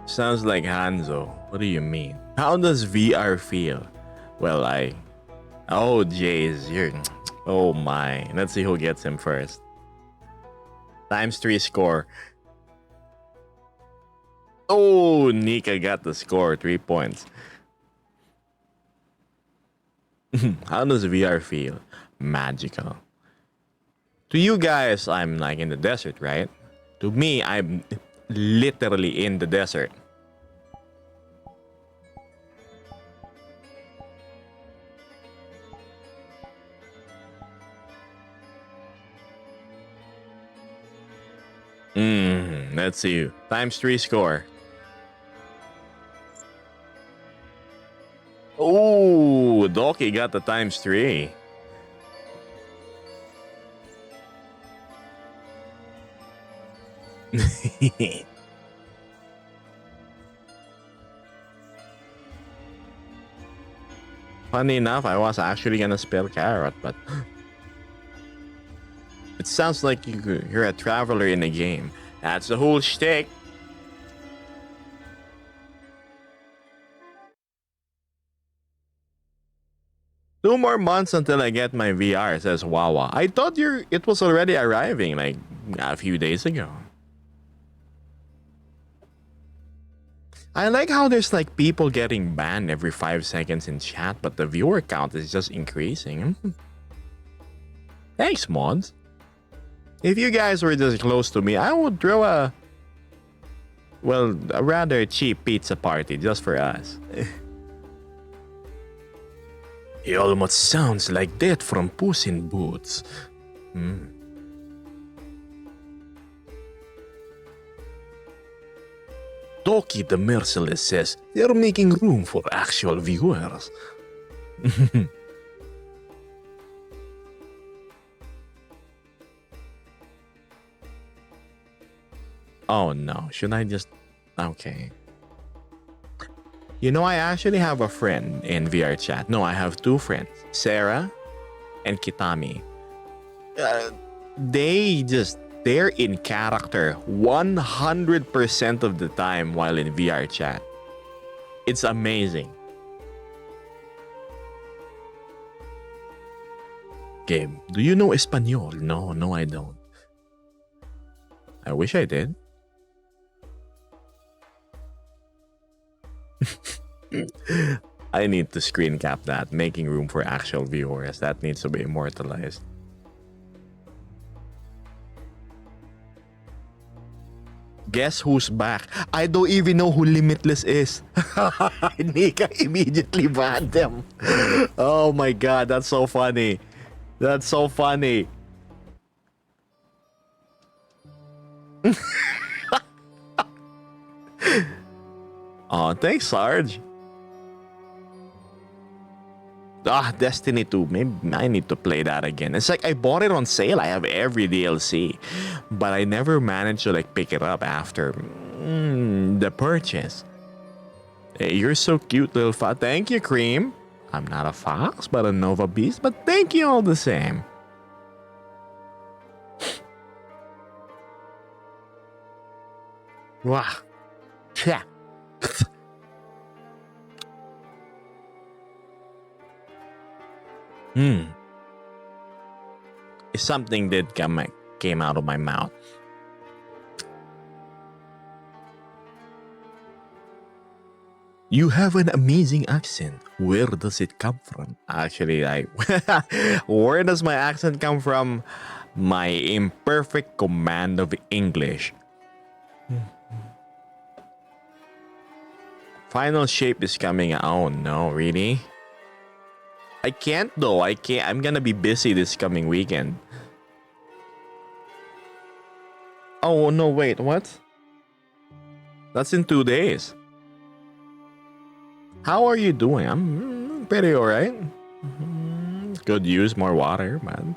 Sounds like Hanzo. What do you mean? How does VR feel? Well, Oh, jeez, you're... Oh my. Let's see who gets him first. ×3 score. Oh, Nika got the score. 3 points. How does VR feel? Magical. To you guys, I'm like in the desert, right? To me, I'm literally in the desert. Let's see. Times 3 score. Oh, Doki got the times 3. Funny enough, I was actually gonna spell carrot, but it sounds like you're a traveler in a game. That's the whole shtick. Two more months until I get my VR, says Wawa. I thought it was already arriving like a few days ago. I like how there's like people getting banned every 5 seconds in chat, but the viewer count is just increasing. Thanks, mods. If you guys were just close to me, I would throw a rather cheap pizza party just for us. It almost sounds like that from Puss in Boots. Doki the Merciless says they're making room for actual viewers. Oh no, should I just... Okay. You know, I actually have a friend in VR chat. No, I have two friends, Sarah and Kitami. They're in character 100% of the time while in VR chat. It's amazing. Game, do you know Espanol? No, I don't. I wish I did. I need to screen cap that, making room for actual viewers. That needs to be immortalized. Guess who's back? I don't even know who Limitless is. Nika immediately banned them. Oh my god, that's so funny. That's so funny. Oh, thanks, Sarge. Destiny 2. Maybe I need to play that again. It's like I bought it on sale. I have every DLC, but I never managed to like pick it up after the purchase. Hey, you're so cute, little fox. Thank you, Cream. I'm not a fox, but a Nova Beast. But thank you all the same. Wow. Yeah. Something did came out of my mouth. You have an amazing accent. Where does it come from? Actually, where does my accent come from? My imperfect command of English. Final shape is coming. Oh no, really? I can't though. I can't. I'm gonna be busy this coming weekend. Oh no, wait, what? That's in 2 days. How are you doing? I'm pretty alright. Could use more water, man.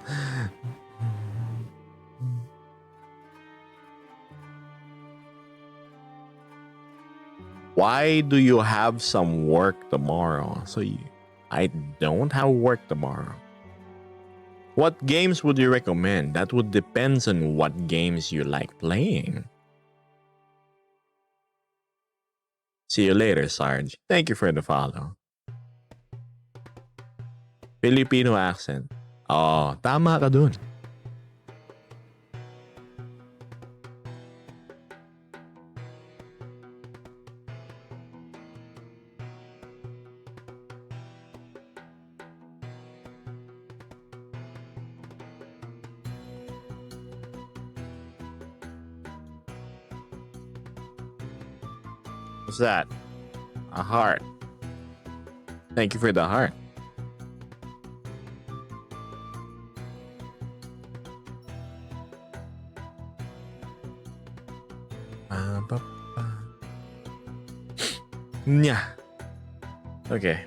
Why do you have some work tomorrow? I don't have work tomorrow. What games would you recommend? That would depend on what games you like playing. See you later, Sarge. Thank you for the follow. Filipino accent. Oh, tama ka dun. What's that? A heart. Thank you for the heart. Yeah. Okay.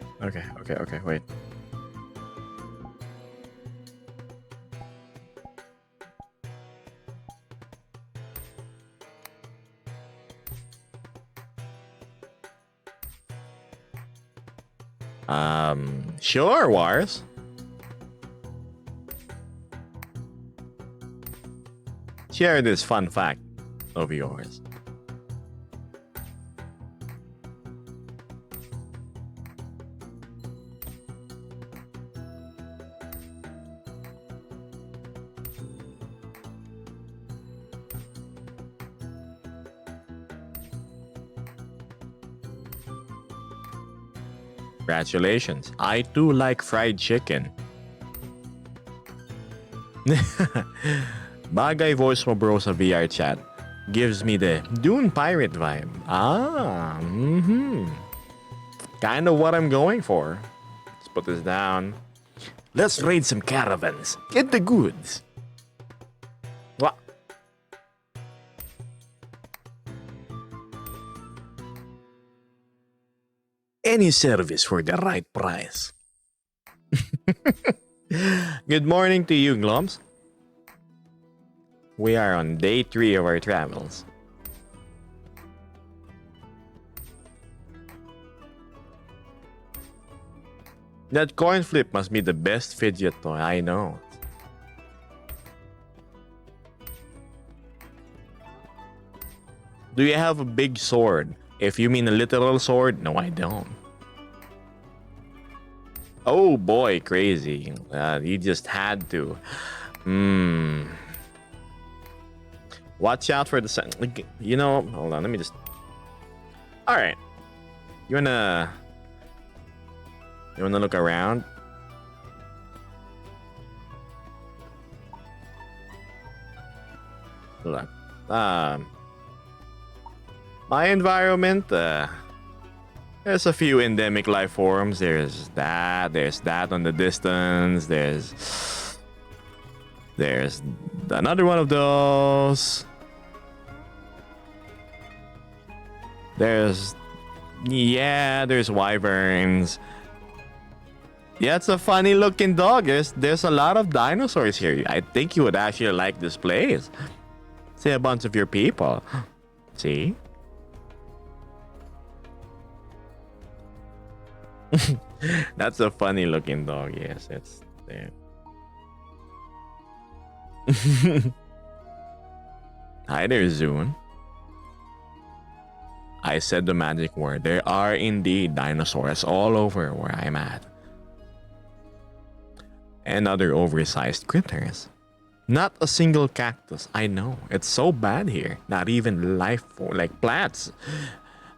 Wait. Sure, Wars. Share this fun fact of yours. Congratulations. I too like fried chicken. Bagay voice mo bro sa VR chat gives me the Dune Pirate vibe. Kind of what I'm going for. Let's put this down. Let's raid some caravans. Get the goods. What? Any service for the right price. Good morning to you, Glomps. We are on day 3 of our travels. That coin flip must be the best fidget toy I know. Do you have a big sword? If you mean a literal sword, no, I don't. Oh boy, crazy. You just had to. Watch out for the sun. You know, hold on, let me just. Alright. You wanna look around? Look. My environment, there's a few endemic life forms. There's that on the distance. There's another one of those. There's wyverns. Yeah, it's a funny looking dog. There's a lot of dinosaurs here. I think you would actually like this place. See a bunch of your people. See? That's a funny looking dog. Yes, it's there. Hi there, Zune. I said the magic word. There are indeed dinosaurs all over where I'm at. And other oversized critters. Not a single cactus. I know. It's so bad here. Not even life, like plants.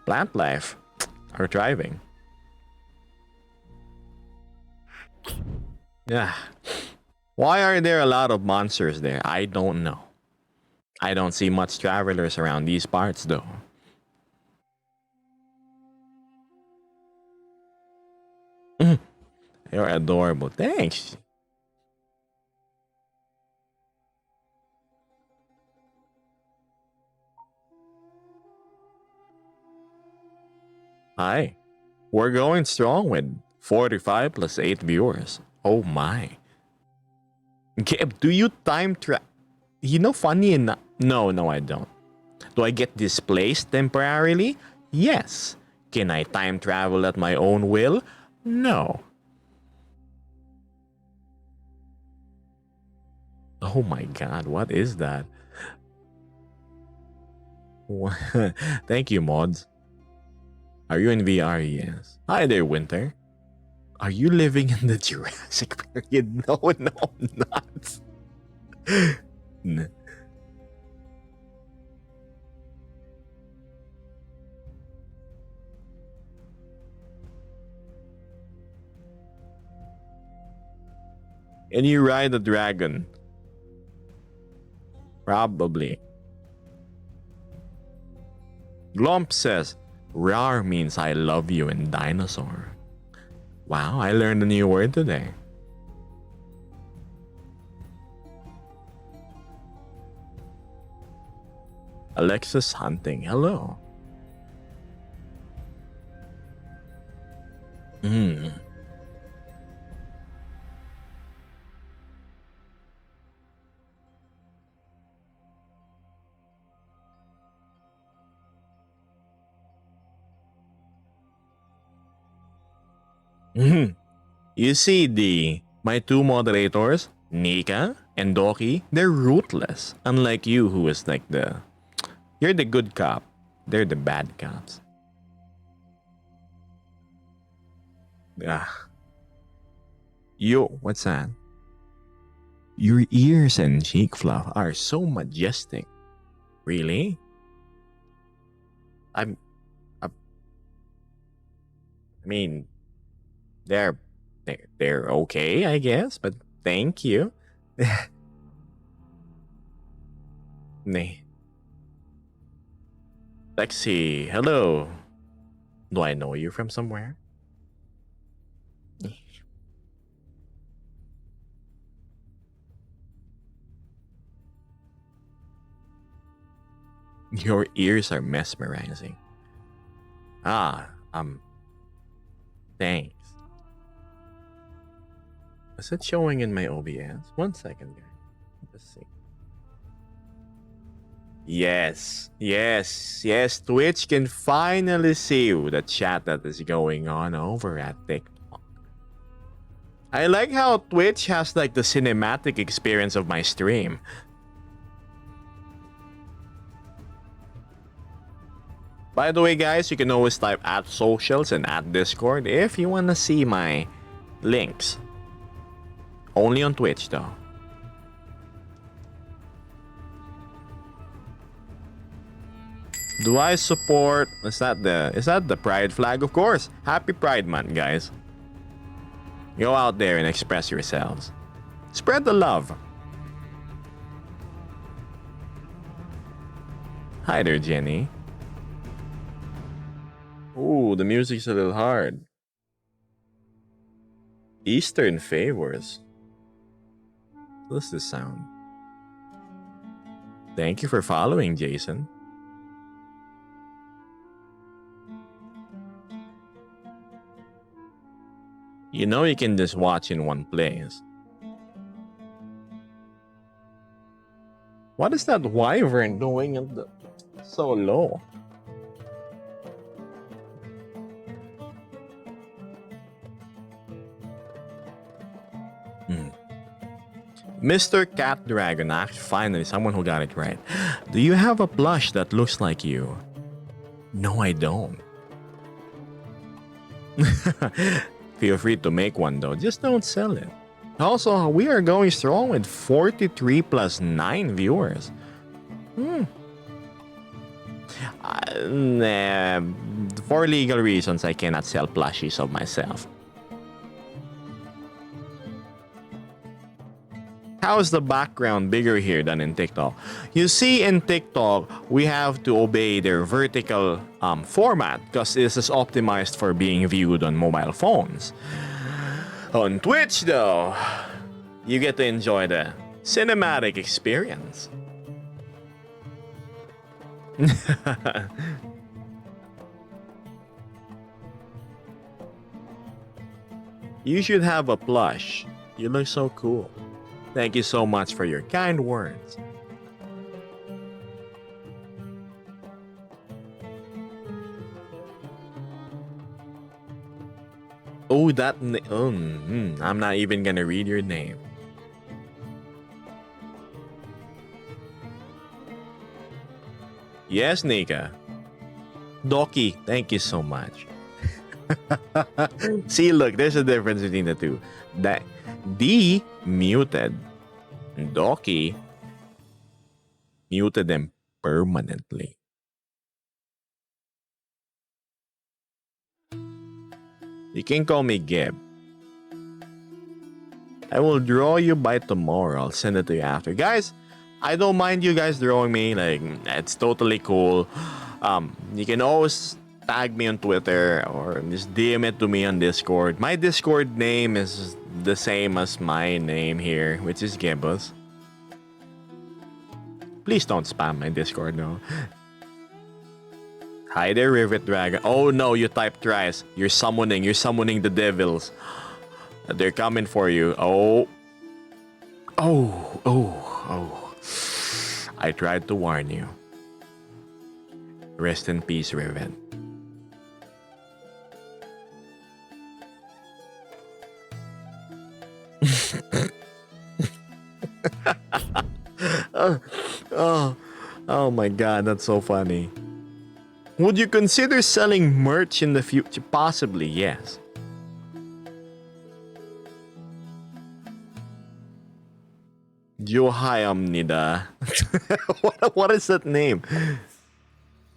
Plant life are thriving. Yeah. Why are there a lot of monsters there? I don't know. I don't see much travelers around these parts though. You're adorable. Thanks. Hi. We're going strong with 45 plus 8 viewers. Oh my. Gib, do you time travel? You know, funny enough. No, I don't. Do I get displaced temporarily? Yes. Can I time travel at my own will? No. Oh my god, what is that? Thank you, mods. Are you in VR? Yes. Hi there, Winter. Are you living in the Jurassic period? No, I'm not. Can you ride a dragon? Probably. Glomp says, Rar means I love you in dinosaur. Wow, I learned a new word today. Alexis Hunting, hello. Hmm. Mhm. You see my two moderators, Nika and Doki, they're ruthless. Unlike you, who is like you're the good cop. They're the bad cops. Ah, what's that? Your ears and cheek fluff are so majestic. Really? I'm. I mean, they're they're okay, I guess. But thank you. Nee. Lexi, hello. Do I know you from somewhere? Your ears are mesmerizing. Ah, thanks. Is it showing in my OBS? 1 second, guys. Let's see. Yes. Twitch can finally see the chat that is going on over at TikTok. I like how Twitch has like the cinematic experience of my stream. By the way, guys, you can always type at socials and at Discord if you want to see my links. Only on Twitch, though. Do I support? Is that the Pride flag? Of course. Happy Pride Month, guys. Go out there and express yourselves. Spread the love. Hi there, Jenny. Ooh, the music's a little hard. Eastern favors. What's this sound? Thank you for following, Jason. You know you can just watch in one place. What is that wyvern doing so low? Mr. Cat Dragon, actually, finally, someone who got it right. Do you have a plush that looks like you? No, I don't. Feel free to make one though, just don't sell it. Also, we are going strong with 43 plus 9 viewers. For legal reasons, I cannot sell plushies of myself. How is the background bigger here than in TikTok? You see, in TikTok, we have to obey their vertical format because this is optimized for being viewed on mobile phones. On Twitch, though, you get to enjoy the cinematic experience. You should have a plush. You look so cool. Thank you so much for your kind words. Oh, I'm not even gonna read your name. Yes, Nika. Doki, thank you so much. See, look, there's a difference between the two. That D muted. Doki muted them permanently. You can call me Gib. I will draw you by tomorrow. I'll send it to you after. Guys, I don't mind you guys drawing me. Like, it's totally cool. You can always tag me on Twitter or just DM it to me on Discord. My Discord name is the same as my name here, which is Gibbous. Please don't spam my Discord, no. Hi there, Rivet Dragon. Oh no, you typed thrice. You're summoning the devils. They're coming for you. Oh. Oh, oh, oh. I tried to warn you. Rest in peace, Rivet. Oh my god, that's so funny. Would you consider selling merch in the future? Possibly, yes. Johayamnida. what is that name?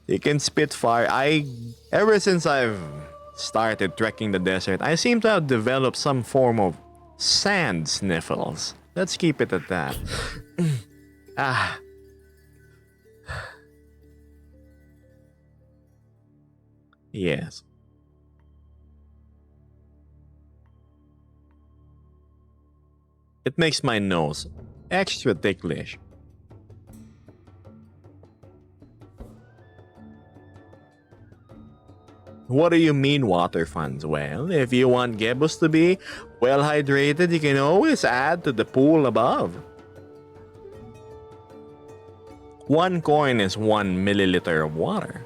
You can spit fire. Ever since I've started trekking the desert, I seem to have developed some form of sand sniffles. Let's keep it at that. Ah. Yes. It makes my nose extra ticklish. What do you mean water funds? Well, if you want Gebus to be well hydrated, you can always add to the pool above. 1 coin is 1 milliliter of water.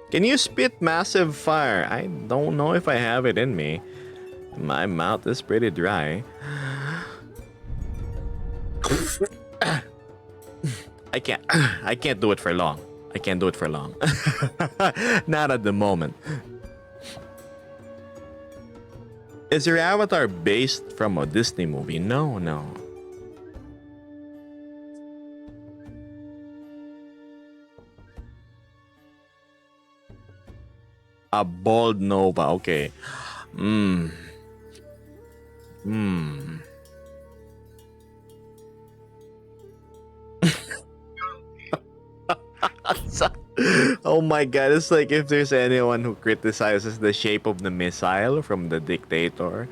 Can you spit massive fire? I don't know if I have it in me. My mouth is pretty dry. I can't do it for long. I can't do it for long. Not at the moment. Is your avatar based from a Disney movie? No, no. A bald nova, okay. Oh my god, it's like if there's anyone who criticizes the shape of the missile from the dictator.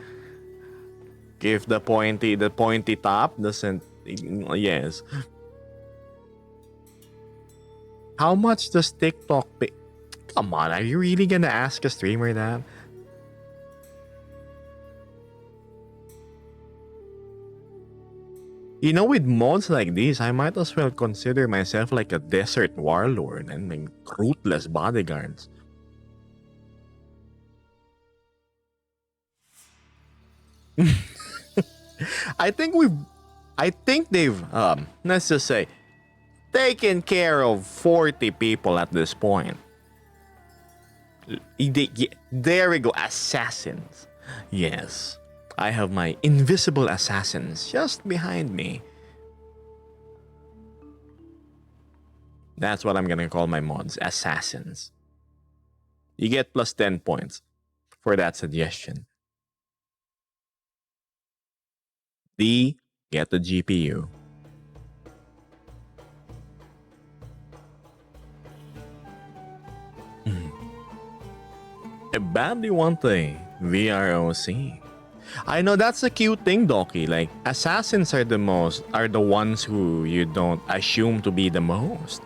If the pointy top doesn't, yes. How much does TikTok pay? Come on, are you really gonna ask a streamer that? You know, with mods like these, I might as well consider myself like a desert warlord and like ruthless bodyguards. I think they've let's just say taken care of 40 people at this point. There we go, assassins. Yes. I have my invisible assassins just behind me. That's what I'm gonna call my mods, assassins. You get plus 10 points for that suggestion. D, get the GPU. Badly want a VROC. I know that's a cute thing, Doki. Like, assassins are the ones who you don't assume to be the most.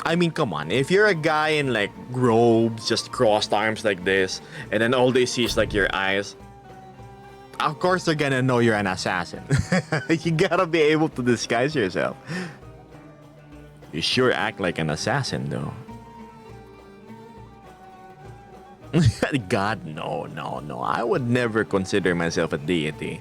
I mean, come on. If you're a guy in like robes, just crossed arms like this, and then all they see is like your eyes, of course they're gonna know you're an assassin. You gotta be able to disguise yourself. You sure act like an assassin, though. God, no. I would never consider myself a deity.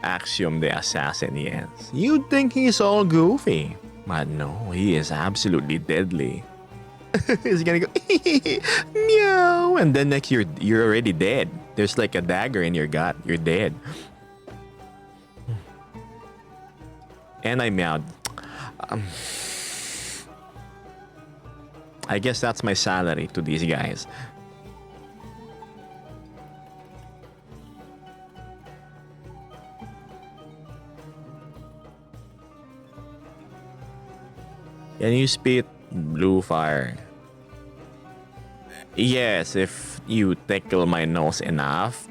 Axiom the assassin, yes. You'd think he's all goofy. But no, he is absolutely deadly. He's gonna go meow, and then next you're already dead. There's like a dagger in your gut. You're dead. And I meowed. I guess that's my salary to these guys. Can you spit blue fire? Yes, if you tickle my nose enough.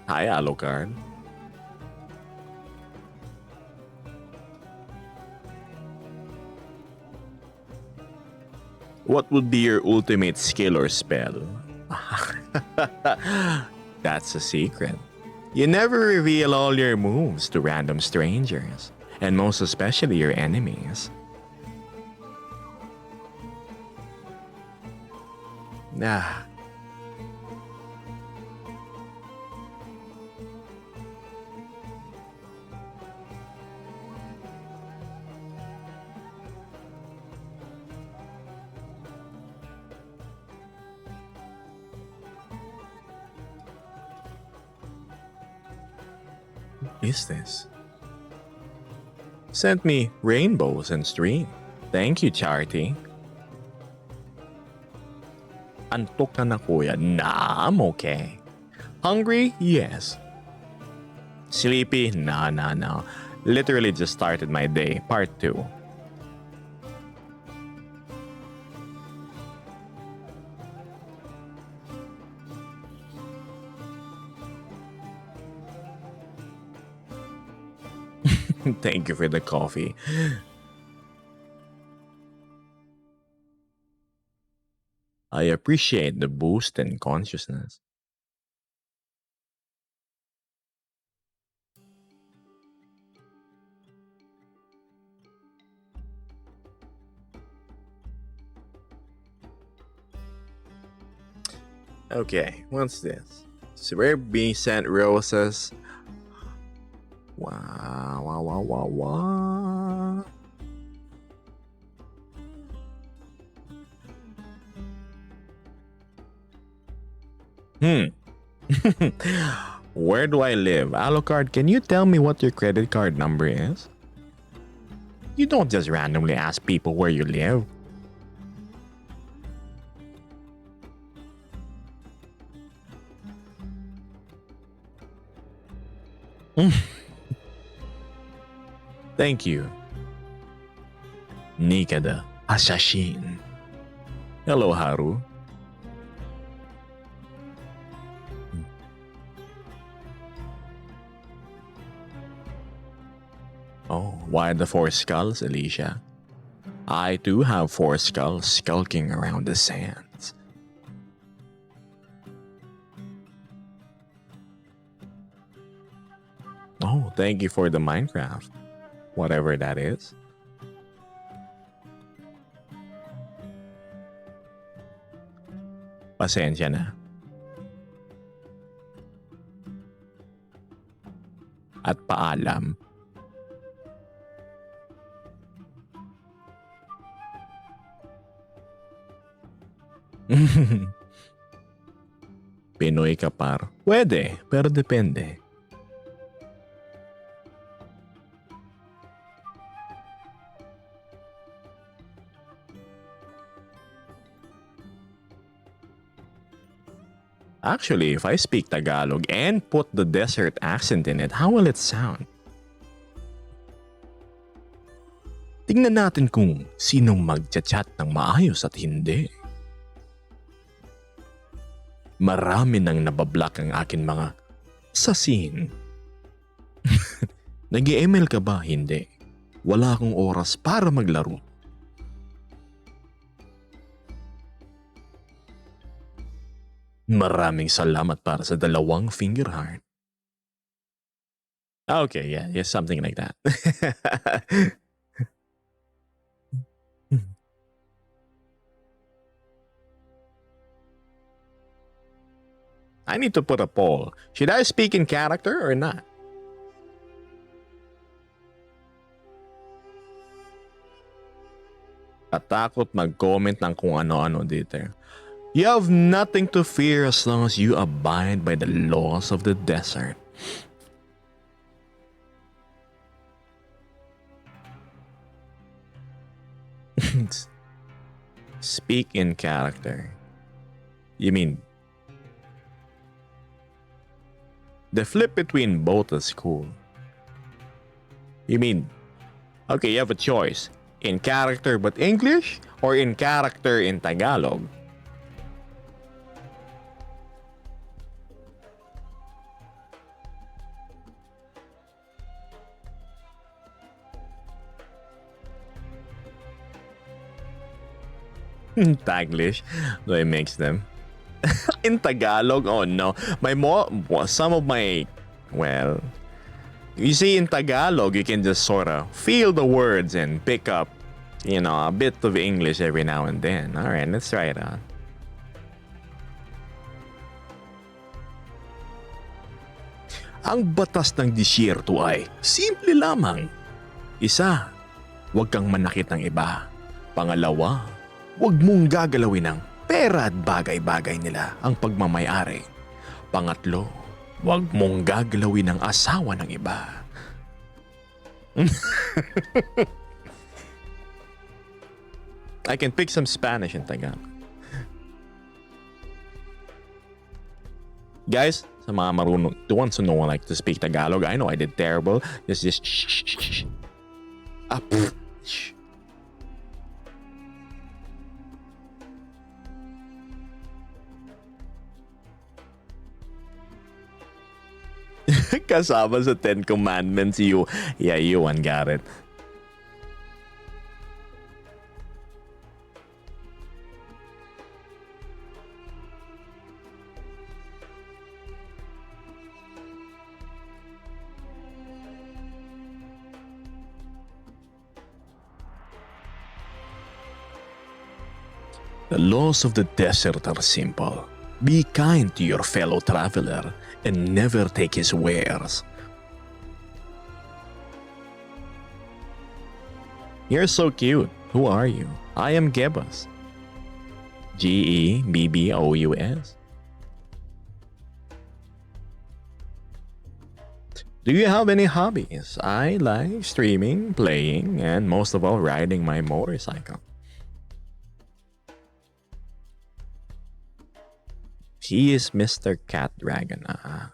Hi, Alucard. What would be your ultimate skill or spell? That's a secret. You never reveal all your moves to random strangers, and most especially your enemies. Ah, is this? Sent me rainbows and stream. Thank you, Charity. Antok ka na kuya? Nah, I'm okay. Hungry? Yes. Sleepy? Nah, nah, nah. Literally just started my day. Part 2. Thank you for the coffee. I appreciate the boost in consciousness. Okay, what's this? So we're being sent roses. Wow, wow, wow, wow, wow. Where do I live? Alucard, can you tell me what your credit card number is? You don't just randomly ask people where you live. Thank you. Nikada Asashin. Hello, Haru. Oh, why the 4 skulls, Alicia? I do have 4 skulls skulking around the sands. Oh, thank you for the Minecraft. Whatever that is. Pasensya na. At paalam. Pinoy ka par. Pwede, pero depende. Actually, if I speak Tagalog and put the desert accent in it, how will it sound? Tingnan natin kung sinong magchat-chat ng maayos at hindi. Marami nang nabablock ang akin mga sasin. Nag-email ka ba? Hindi. Wala akong oras para maglaro. Maraming salamat para sa 2 finger heart. Okay, yeah, something like that. I need to put a poll. Should I speak in character or not? Katakot mag-comment ng kung ano-ano dito. You have nothing to fear as long as you abide by the laws of the desert. Speak in character. You mean the flip between both is cool. You mean, okay, you have a choice. In character but English or in character in Tagalog? Taglish. Do I mix them? In Tagalog? Oh no. Some of my, well, you see, in Tagalog, you can just sort of feel the words and pick up, a bit of English every now and then. All right, let's try it out. Ang batas ng disyerto ay simple lamang. Isa, huwag kang manakit ng iba. Pangalawa, huwag mong gagalawin ng pera at bagay-bagay nila ang pagmamayari. Pangatlo, huwag mong gagalawin ng asawa ng iba. I can pick some Spanish in Tagalog. Guys, sa mga marunong, the ones who know like to speak Tagalog, I know I did terrible. Just shh. Ah, shh. Kasama sa 10 Commandments, you one got it. The laws of the desert are simple. Be kind to your fellow traveler and never take his wares. You're so cute. Who are you? I am Gebus. Gebbous. Do you have any hobbies? I like streaming, playing, and most of all, riding my motorcycle. He is Mr. Cat Dragon. I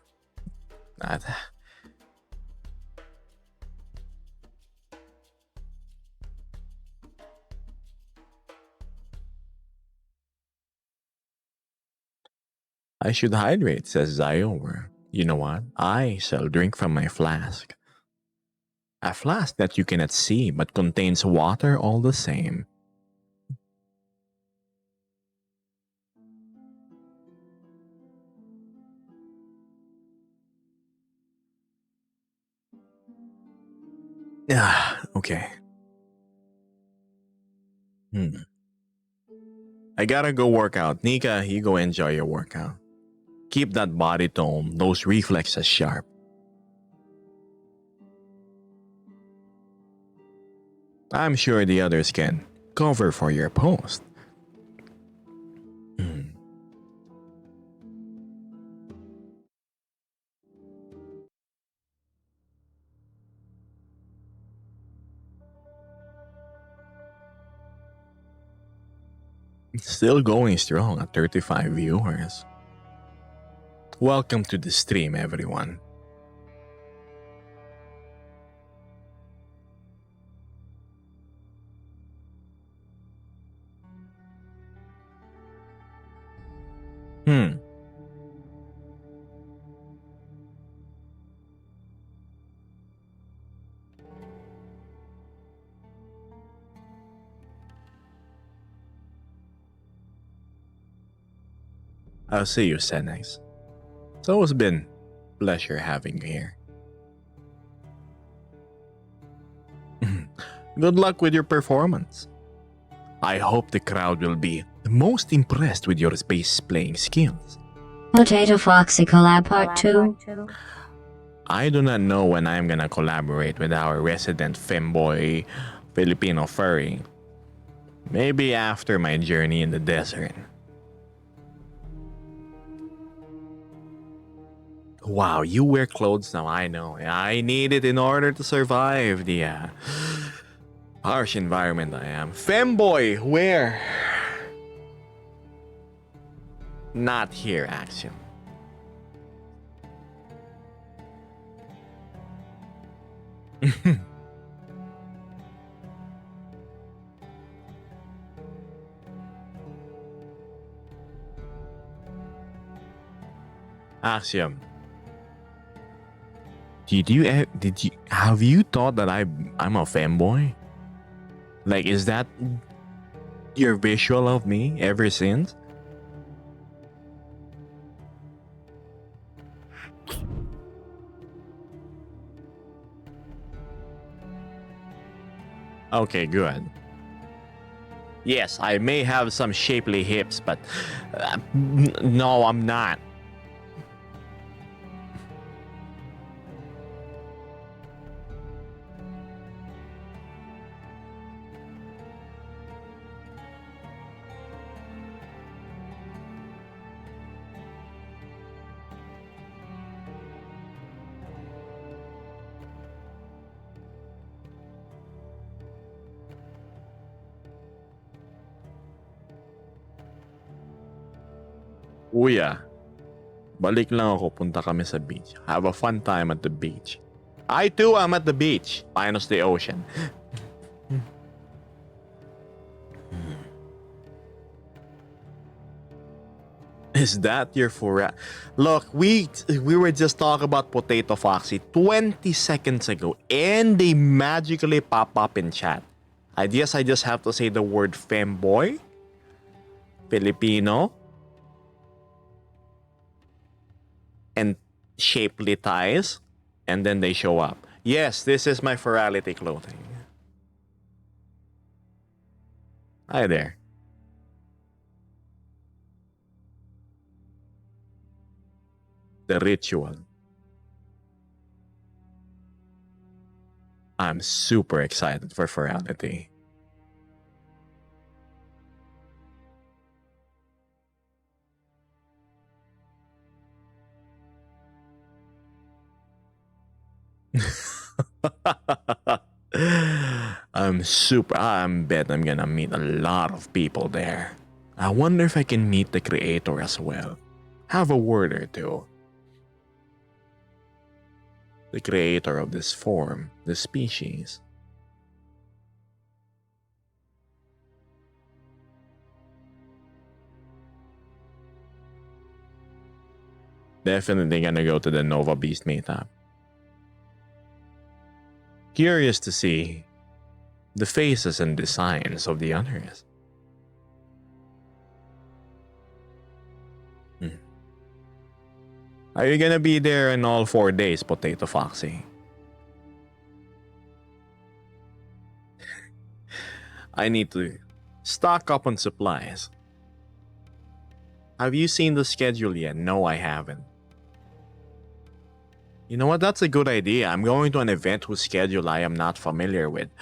should hydrate, says Ziower. You know what? I shall drink from my flask. A flask that you cannot see but contains water all the same. Okay. I gotta go work out. Nika, you go enjoy your workout. Keep that body tone, those reflexes sharp. I'm sure the others can cover for your post. Still going strong at 35 viewers. Welcome to the stream, everyone. I'll see you, Senex. It's always been a pleasure having you here. Good luck with your performance. I hope the crowd will be the most impressed with your bass playing skills. Potato Foxy Collab Part 2. I do not know when I'm gonna collaborate with our resident femboy Filipino furry. Maybe after my journey in the desert. Wow, you wear clothes now, I know. I need it in order to survive the harsh environment I am. Femboy, where? Not here, Axiom. Axiom. Have you thought that I'm a femboy? Like, is that your visual of me ever since. Okay, good. Yes, I may have some shapely hips, but no, I'm not. Kuya, balik lang ako, punta kami sa beach. Have a fun time at the beach. I too am at the beach, minus the ocean. Is that your Look, we were just talking about Potato Foxy 20 seconds ago, and they magically pop up in chat. I guess I just have to say the word femboy, Filipino, and shapely ties, and then they show up. Yes, this is my ferality clothing. Hi there. The ritual. I'm super excited for ferality. I'm bet I'm gonna meet a lot of people there. I wonder if I can meet the creator as well. Have a word or two. The creator of this form, the species. Definitely gonna go to the Nova Beast meetup. Curious to see the faces and designs of the others. Are you gonna be there in all 4 days, Potato Foxy? I need to stock up on supplies. Have you seen the schedule yet? No, I haven't. You know what? That's a good idea. I'm going to an event whose schedule I am not familiar with.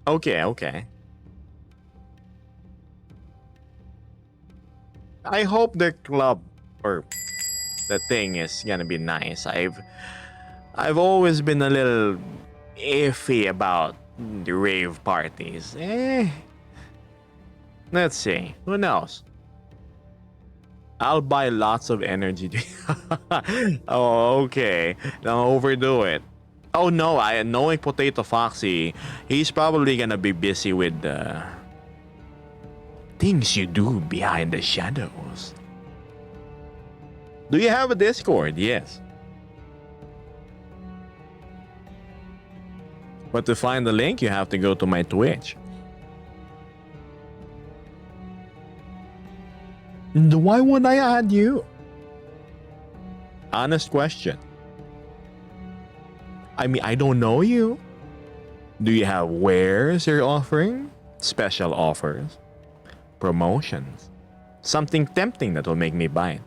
Okay. I hope the club or the thing is gonna be nice. I've always been a little iffy about the rave parties. Let's see. Who knows? I'll buy lots of energy. Oh, okay. Don't overdo it. Oh no, knowing Potato Foxy, he's probably gonna be busy with things you do behind the shadows. Do you have a Discord? Yes. But to find the link, you have to go to my Twitch. Why would I add you? Honest question. I mean, I don't know you. Do you have wares you're offering? Special offers? Promotions? Something tempting that will make me buy it?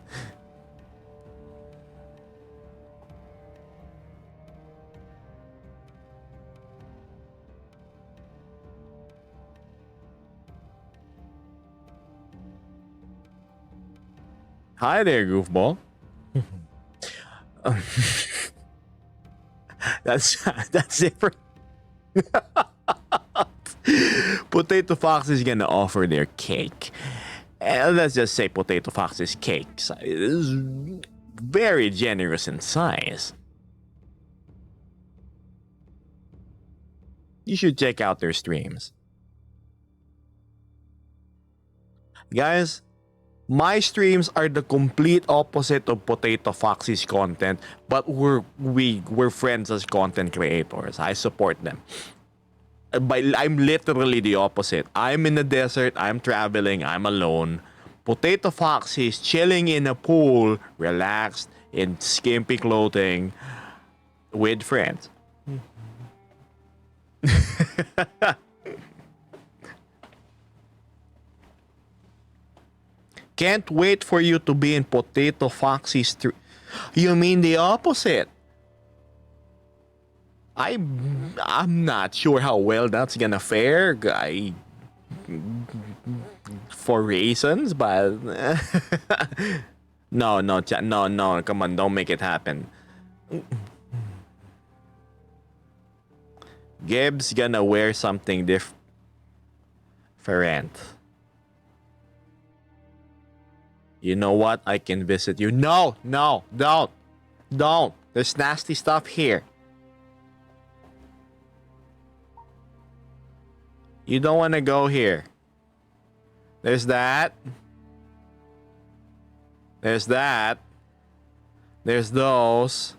Hi there, goofball. That's it for Potato Fox is gonna offer their cake. Let's just say Potato Fox's cake is very generous in size. You should check out their streams. Guys, my streams are the complete opposite of Potato Foxy's content, but we're friends as content creators. I support them. I'm literally the opposite. I'm in the desert, I'm traveling, I'm alone. Potato Foxy is chilling in a pool, relaxed, in skimpy clothing, with friends. Can't wait for you to be in Potato Foxy's. You mean the opposite? I'm not sure how well that's gonna fare, for reasons, but no, come on, don't make it happen. Gibbs gonna wear something different. You know what? I can visit you. No, don't. There's nasty stuff here. You don't want to go here. There's that. There's that. There's those.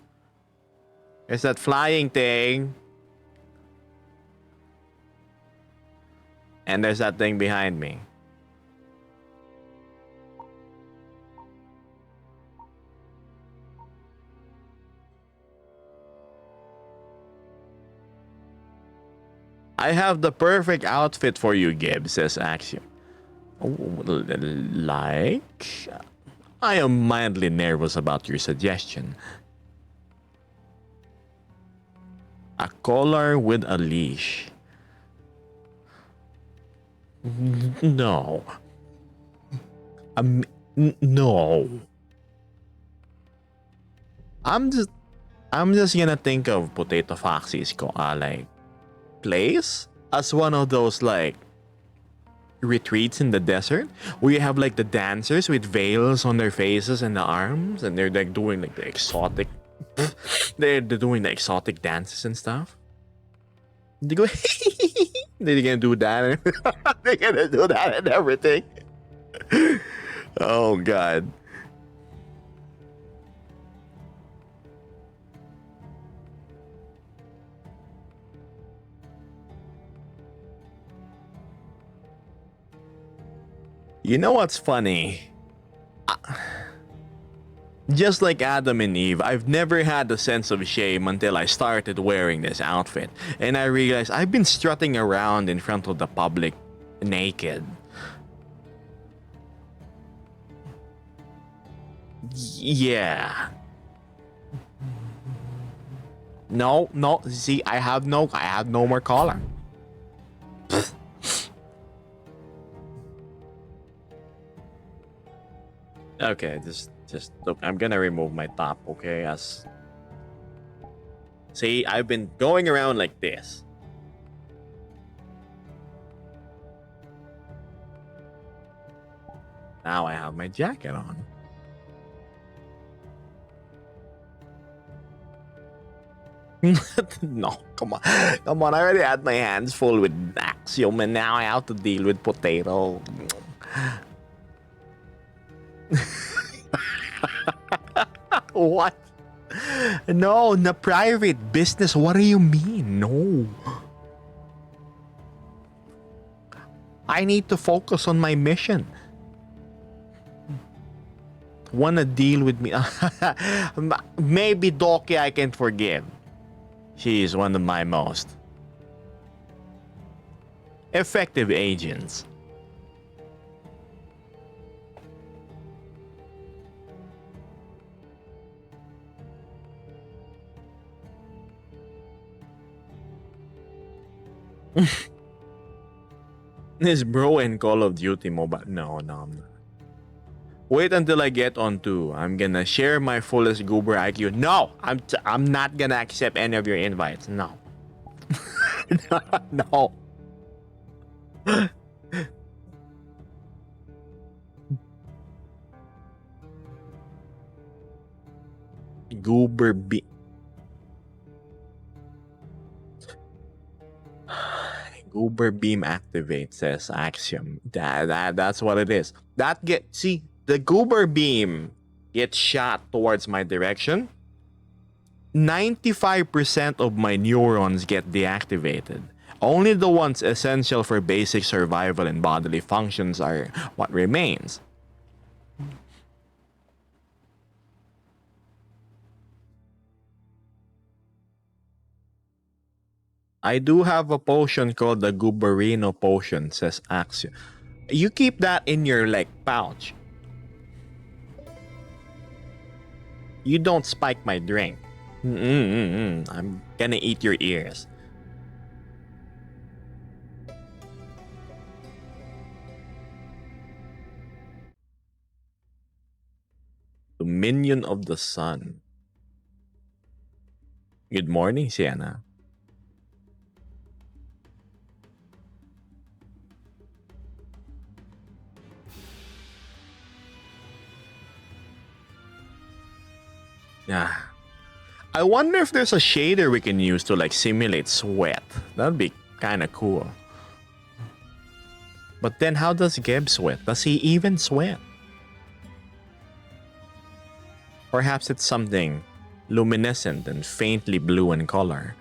There's that flying thing. And there's that thing behind me. I have the perfect outfit for you, Gibbs, says Axiom. Like? I am mildly nervous about your suggestion. A collar with a leash. No. No. I'm just gonna think of Potato Foxy's like place as one of those like retreats in the desert where you have like the dancers with veils on their faces and the arms, and they're like doing like the exotic they're doing the exotic dances and stuff. They go they're gonna do that. They're gonna do that and everything. Oh god. You know what's funny? Just like Adam and Eve, I've never had a sense of shame until I started wearing this outfit. And I realized I've been strutting around in front of the public naked. Yeah. No. See, I have no more collar. Okay, just look, I'm gonna remove my top, okay? See, I've been going around like this. Now I have my jacket on. No, come on. I already had my hands full with Axiom, and now I have to deal with Potato. What? No, the private business. What do you mean? No. I need to focus on my mission. Wanna deal with me? Maybe Doki I can forgive. She is one of my most effective agents. This bro in Call of Duty mobile. No, I'm not. Wait until I get on 2. I'm gonna share my fullest goober IQ. No, I'm not gonna accept any of your invites. No. No. Goober B. Goober beam activate, says Axiom. That's what it is. See, the Goober beam gets shot towards my direction. 95% of my neurons get deactivated. Only the ones essential for basic survival and bodily functions are what remains. I do have a potion called the Guberino potion, says Axio. You keep that in your like pouch. You don't spike my drink. I'm gonna eat your ears. Dominion of the Sun. Good morning, Sienna. Yeah. I wonder if there's a shader we can use to like simulate sweat. That'd be kind of cool. But then how does Geb sweat? Does he even sweat? Perhaps it's something luminescent and faintly blue in color.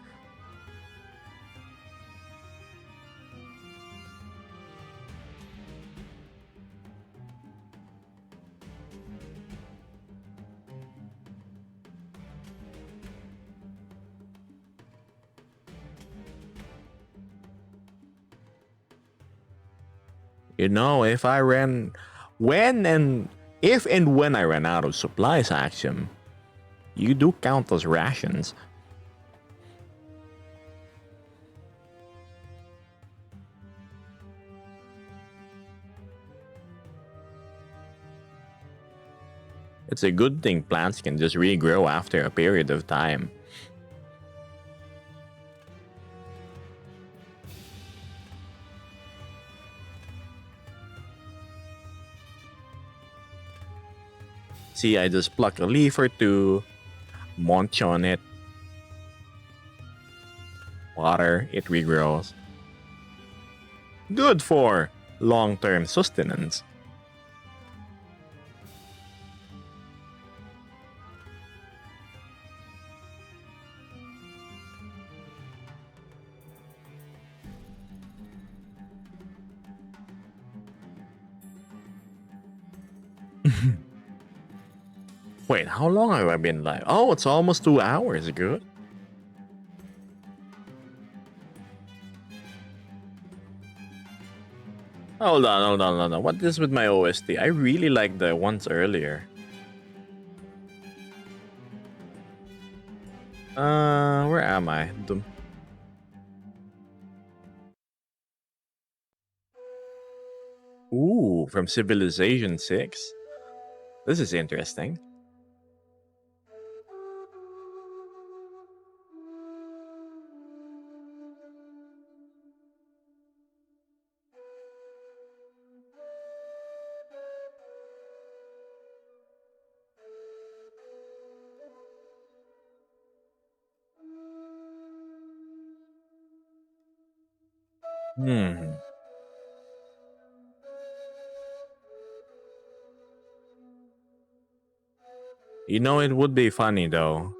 You know, if I ran, when and if and when I ran out of supplies, Axiom, you do count as rations. It's a good thing plants can just regrow after a period of time. See, I just pluck a leaf or two, munch on it, water, it regrows. Good for long-term sustenance. Wait, how long have I been live? Oh, it's almost 2 hours. Good. Hold on. What is with my OST? I really like the ones earlier. Where am I? Ooh, from Civilization 6. This is interesting. Hmm. You know, it would be funny though.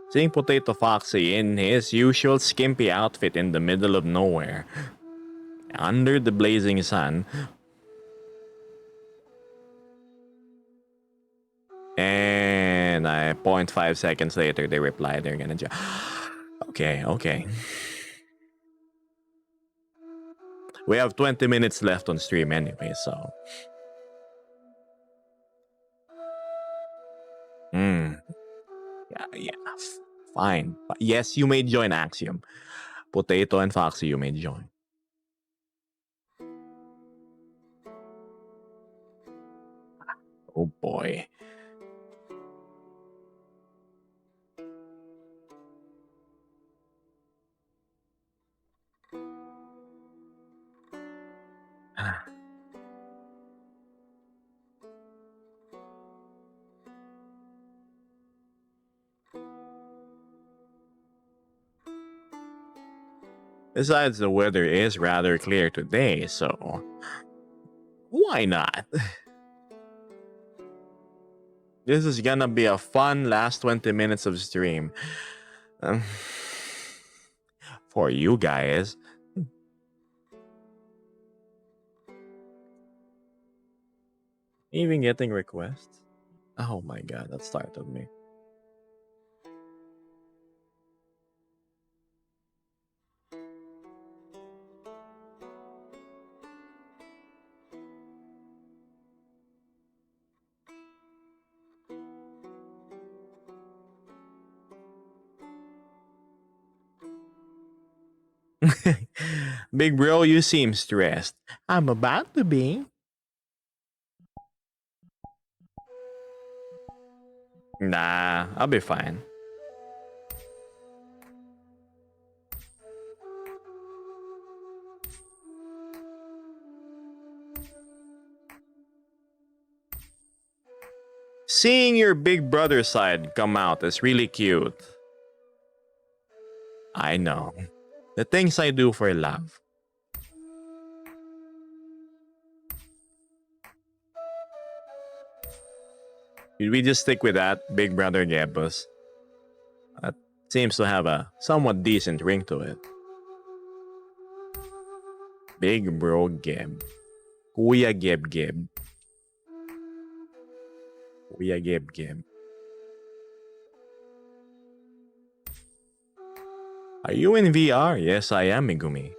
Seeing Potato Foxy in his usual skimpy outfit in the middle of nowhere, under the blazing sun, and 0.5 seconds later they reply they're gonna Okay. We have 20 minutes left on stream anyway, so. Yeah. Fine. But yes, you may join Axiom. Potato and Foxy, you may join. Oh boy. Besides, the weather is rather clear today, so why not? This is gonna be a fun last 20 minutes of stream. For you guys. Even getting requests? Oh my god, that startled me. Big bro, you seem stressed. I'm about to be. Nah, I'll be fine. Seeing your big brother side come out is really cute. I know. The things I do for love. Should we just stick with that, Big Brother Gebus? That seems to have a somewhat decent ring to it. Big Bro Geb. Kuya Geb Geb. Kuya Geb Geb. Are you in VR? Yes, I am, Megumi.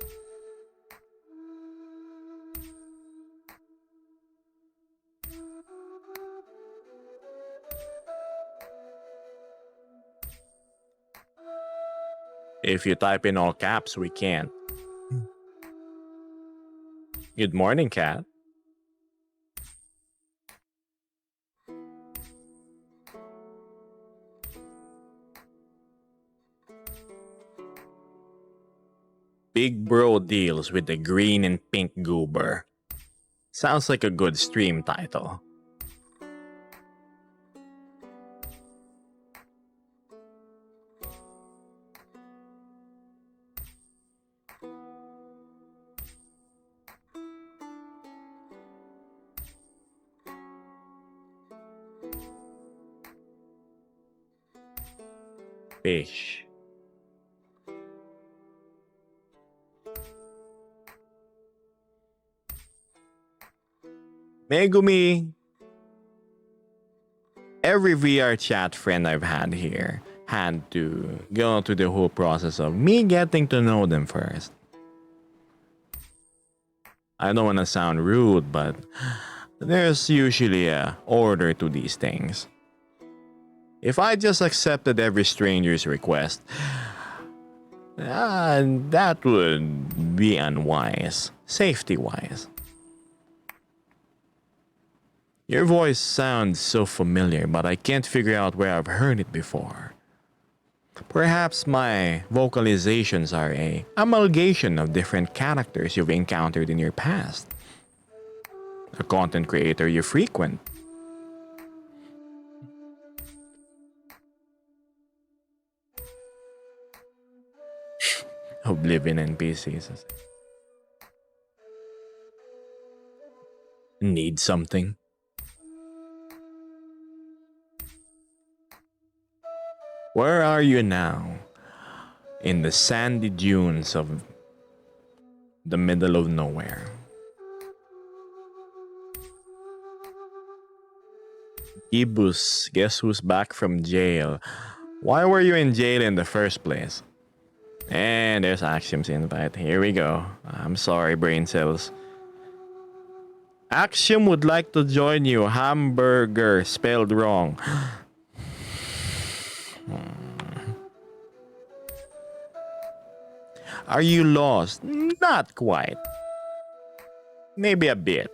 If you type in all caps, we can't. Good morning, cat. Big Bro deals with the green and pink goober. Sounds like a good stream title. Fish. Megumi. Every VR chat friend I've had here had to go through the whole process of me getting to know them first. I don't want to sound rude, but there's usually a order to these things. If I just accepted every stranger's request, that would be unwise, safety-wise. Your voice sounds so familiar, but I can't figure out where I've heard it before. Perhaps my vocalizations are a amalgamation of different characters you've encountered in your past. A content creator you frequent. Oblivion NPCs. Need something? Where are you now? In the sandy dunes of the middle of nowhere. Ibus, guess who's back from jail? Why were you in jail in the first place? And there's Axiom's invite. Here we go. I'm sorry, brain cells. Axiom would like to join you. Hamburger spelled wrong. Are you lost? Not quite. Maybe a bit.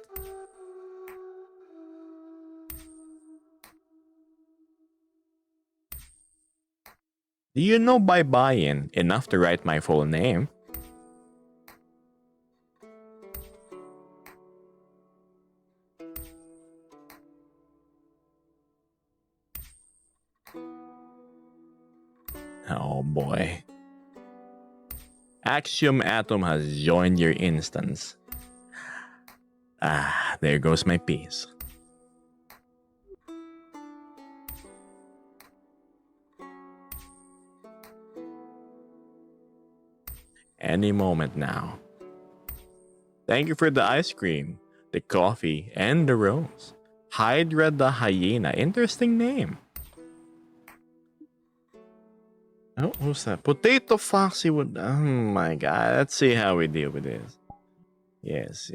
Do you know by buy-in enough to write my full name? Oh boy. Axiom Atom has joined your instance. Ah, there goes my piece. Any moment now. Thank you for the ice cream, the coffee, and the rose. Hydra the hyena. Interesting name. Oh, who's that? Potato Foxy would. Oh my god. Let's see how we deal with this. Yes.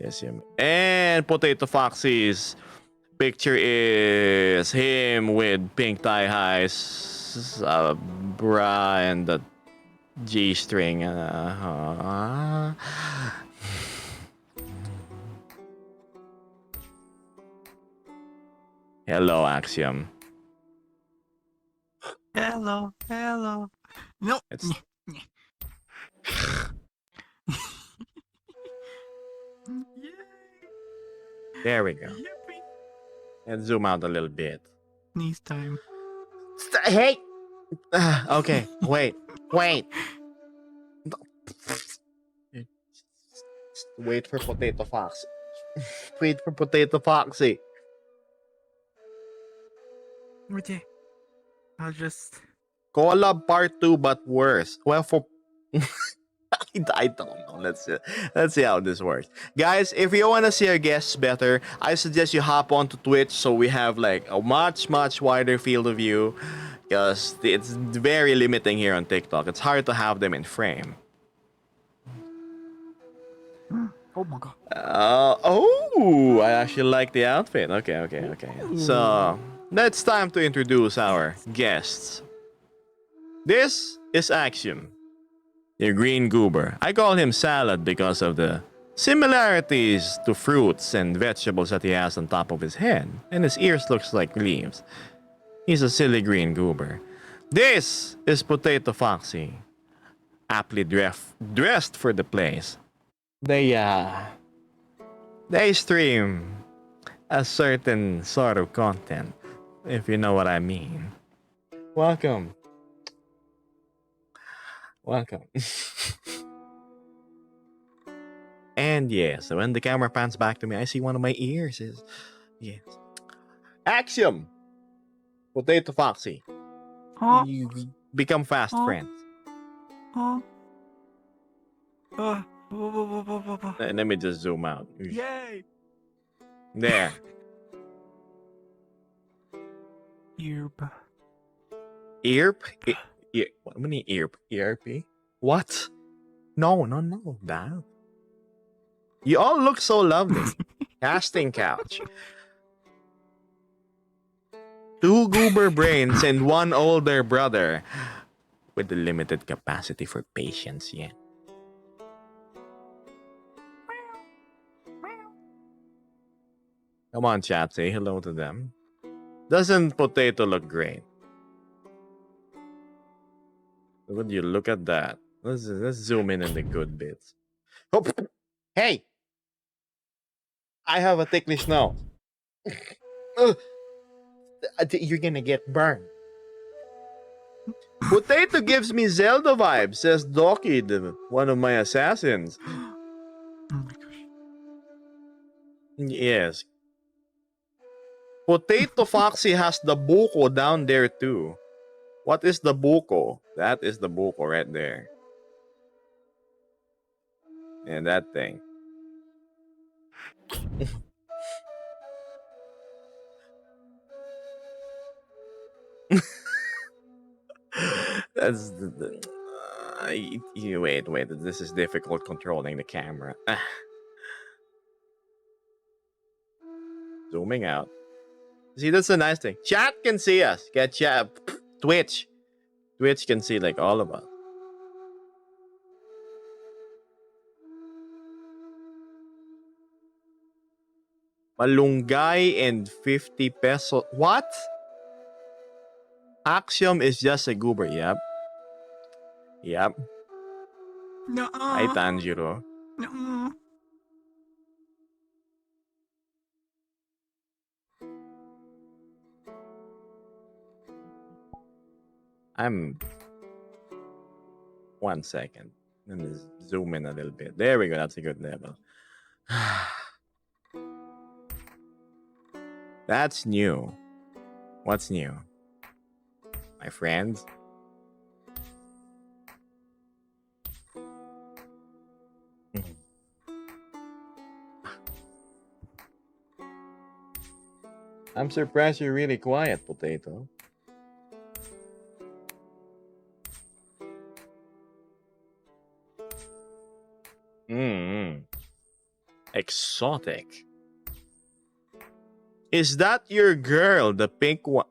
And Potato Foxy's picture is him with pink thigh highs, bra, and the G string. Hello, Axiom. Hello. No. It's Yay. there we go. Yippee. And zoom out a little bit. Sneeze time. Hey. Okay. Wait. Wait for Potato Foxy. Wait for Potato Foxy. Okay. I'll just. Collab Part 2, but worse. Well, for I don't know. Let's see how this works, guys. If you want to see our guests better, I suggest you hop onto Twitch so we have like a much wider field of view, because it's very limiting here on TikTok. It's hard to have them in frame. Oh my god. Oh, I actually like the outfit. Okay. So it's time to introduce our guests. This is Axiom, the green goober. I call him Salad because of the similarities to fruits and vegetables that he has on top of his head, and his ears looks like leaves. He's a silly green goober. This is Potato Foxy, aptly dressed for the place. They stream a certain sort of content, if you know what I mean. Welcome. And yes, when the camera pans back to me, I see one of my ears is yes. Axiom, Potato Foxy. Huh? You become fast Huh? friends. Huh? Let me just zoom out. Yay! There. Yerp. Earp? What do you mean earp? ERP? What? No. That. You all look so lovely. Casting couch. 2 goober brains and 1 older brother with the limited capacity for patience, yeah. Come on, chat, say hello to them. Doesn't Potato look great? Would you look at that? Let's zoom in on the good bits. Oh, hey! I have a ticklish nose. You're gonna get burned. Potato gives me Zelda vibes, says Doki, one of my assassins. Oh my gosh. Yes. Potato Foxy has the buko down there too. What is the buko? That is the buko right there. And that thing. That's wait. This is difficult controlling the camera. Zooming out. See, that's a nice thing. Chat can see us. Get chat. Twitch can see like all of us. Malunggay and 50 peso. What? Axiom is just a goober. Yep. No. Hi, Tanjiro. No. I'm 1 second. Let me zoom in a little bit. There we go. That's a good level. That's new. What's new? My friends? I'm surprised you're really quiet, Potato. Exotic. Is that your girl, the pink one?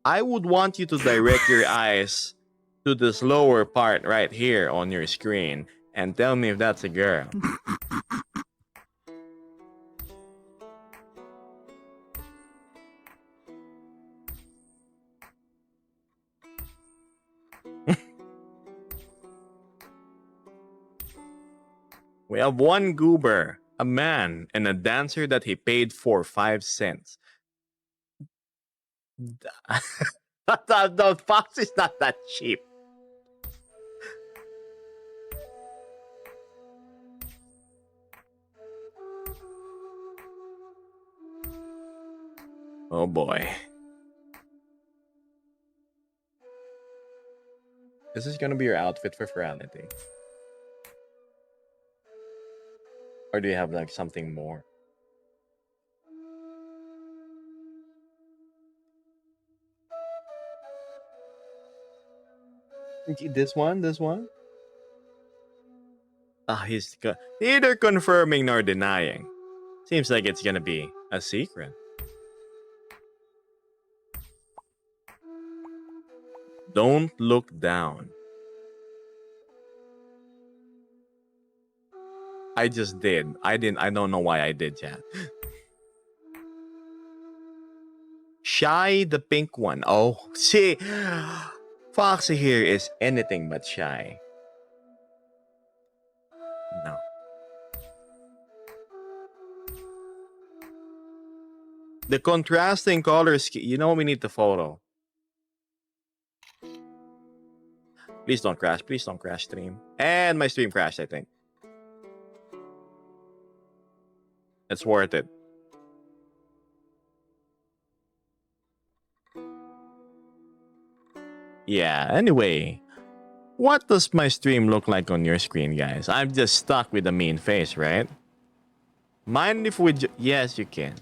I would want you to direct your eyes to this lower part right here on your screen and tell me if that's a girl. We have one goober, a man, and a dancer that he paid for 5 cents. The fox is not that cheap. Oh boy. This is gonna be your outfit for Ferality. Or do you have like something more? This one? He's neither confirming nor denying. Seems like it's gonna be a secret. Don't look down. I just did. I don't know why I did, chat. Shy the pink one. Oh, see, Foxy here is anything but shy. No. The contrasting colors, you know we need the photo. Please don't crash. Please don't crash stream. And my stream crashed, I think. It's worth it. Yeah, anyway. What does my stream look like on your screen, guys? I'm just stuck with the mean face, right? Mind if we... yes, you can.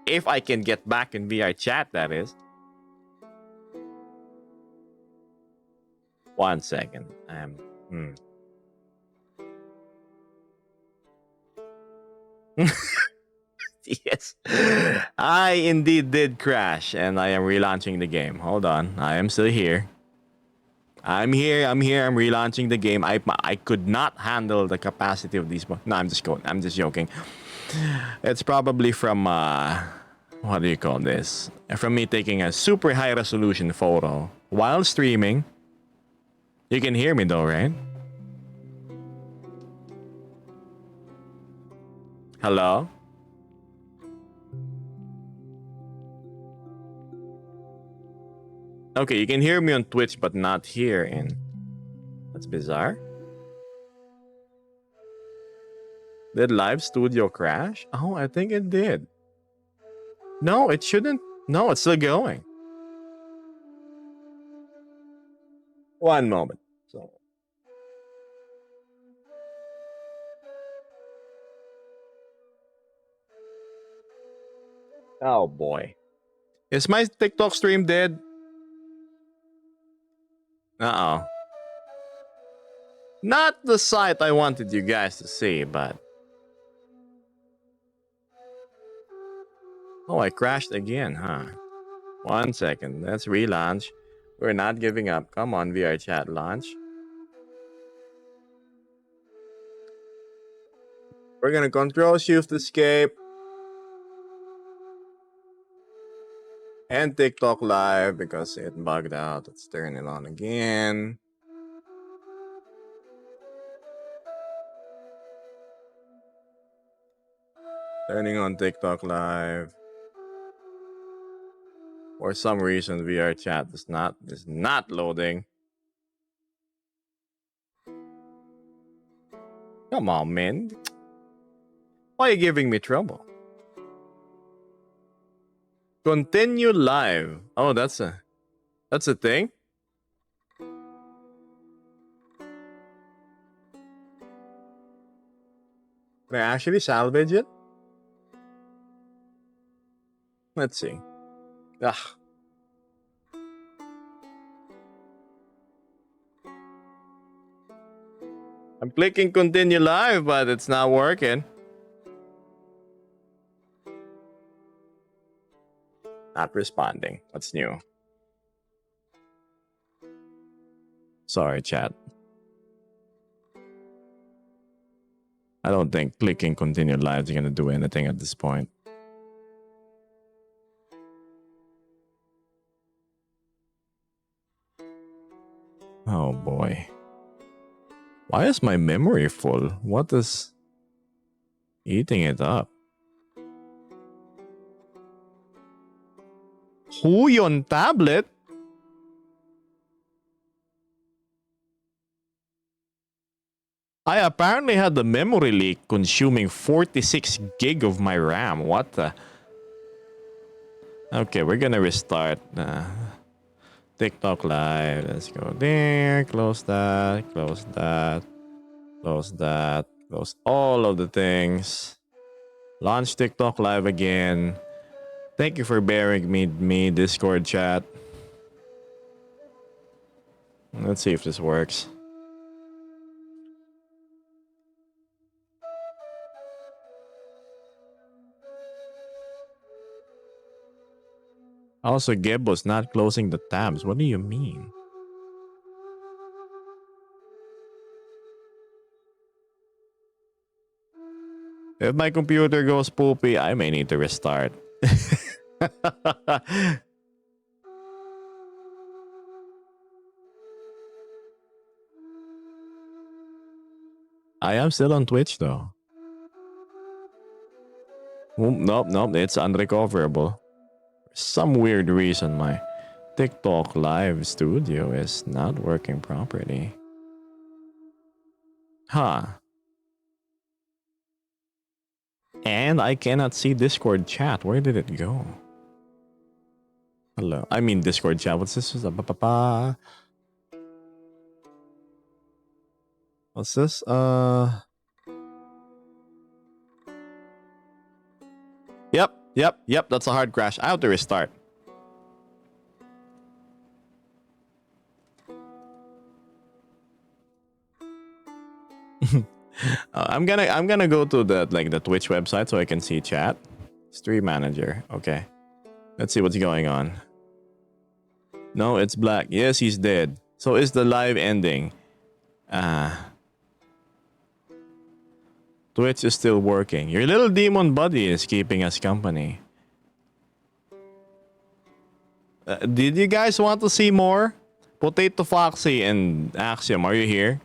If I can get back in VR chat, that is. 1 second. Yes. I indeed did crash, and I am relaunching the game. Hold on. I am still here. I'm here. I'm relaunching the game. I could not handle the capacity of these. No, I'm just joking. It's probably from what do you call this? From me taking a super high resolution photo while streaming. You can hear me though, right? Hello? Okay, you can hear me on Twitch, but not here. And that's bizarre. Did Live Studio crash? Oh, I think it did. No, it shouldn't. No, it's still going. 1 moment. So. Oh boy. Is my TikTok stream dead? Uh-oh. Not the sight I wanted you guys to see, but... oh, I crashed again, huh? 1 second. Let's relaunch. We're not giving up. Come on, VR chat launch. We're gonna Control Shift Escape. And TikTok Live because it bugged out. Let's turn it on again. Turning on TikTok Live. For some reason, VR chat is not loading. Come on, man. Why are you giving me trouble? Continue live. Oh, that's a thing? Can I actually salvage it? Let's see. Ugh. I'm clicking continue live, but it's not working. Not responding. What's new? Sorry, chat. I don't think clicking continue live is going to do anything at this point. Oh boy. Why is my memory full? What is eating it up? Huyon tablet? I apparently had the memory leak consuming 46 gig of my RAM. What the? Okay, we're gonna restart. TikTok live. Let's go there. Close that. Close that. Close that. Close all of the things. Launch TikTok live again. Thank you for bearing me Discord chat. Let's see if this works. Also, Gebo's not closing the tabs. What do you mean? If my computer goes poopy, I may need to restart. I am still on Twitch though. Nope, it's unrecoverable. For some weird reason, my TikTok live studio is not working properly. Huh. And I cannot see Discord chat. Where did it go? Hello. I mean Discord chat. What's this? What's this? Yep. That's a hard crash. I have to restart. I'm gonna go to the Twitch website so I can see chat. Stream manager. Okay. Let's see what's going on. No, it's black. Yes, he's dead. So is the live ending? Twitch is still working. Your little demon buddy is keeping us company. Did you guys want to see more? Potato Foxy and Axiom, are you here?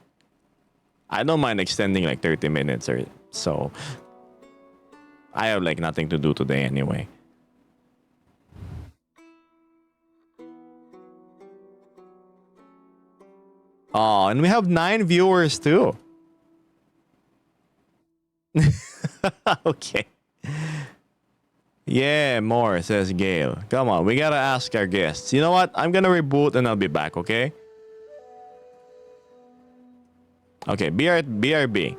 I don't mind extending like 30 minutes or so. I have like nothing to do today anyway. Oh, and we have 9 viewers too. Okay. Yeah, more, says Gail. Come on, we gotta ask our guests. You know what? I'm gonna reboot and I'll be back, okay? Okay, BRB.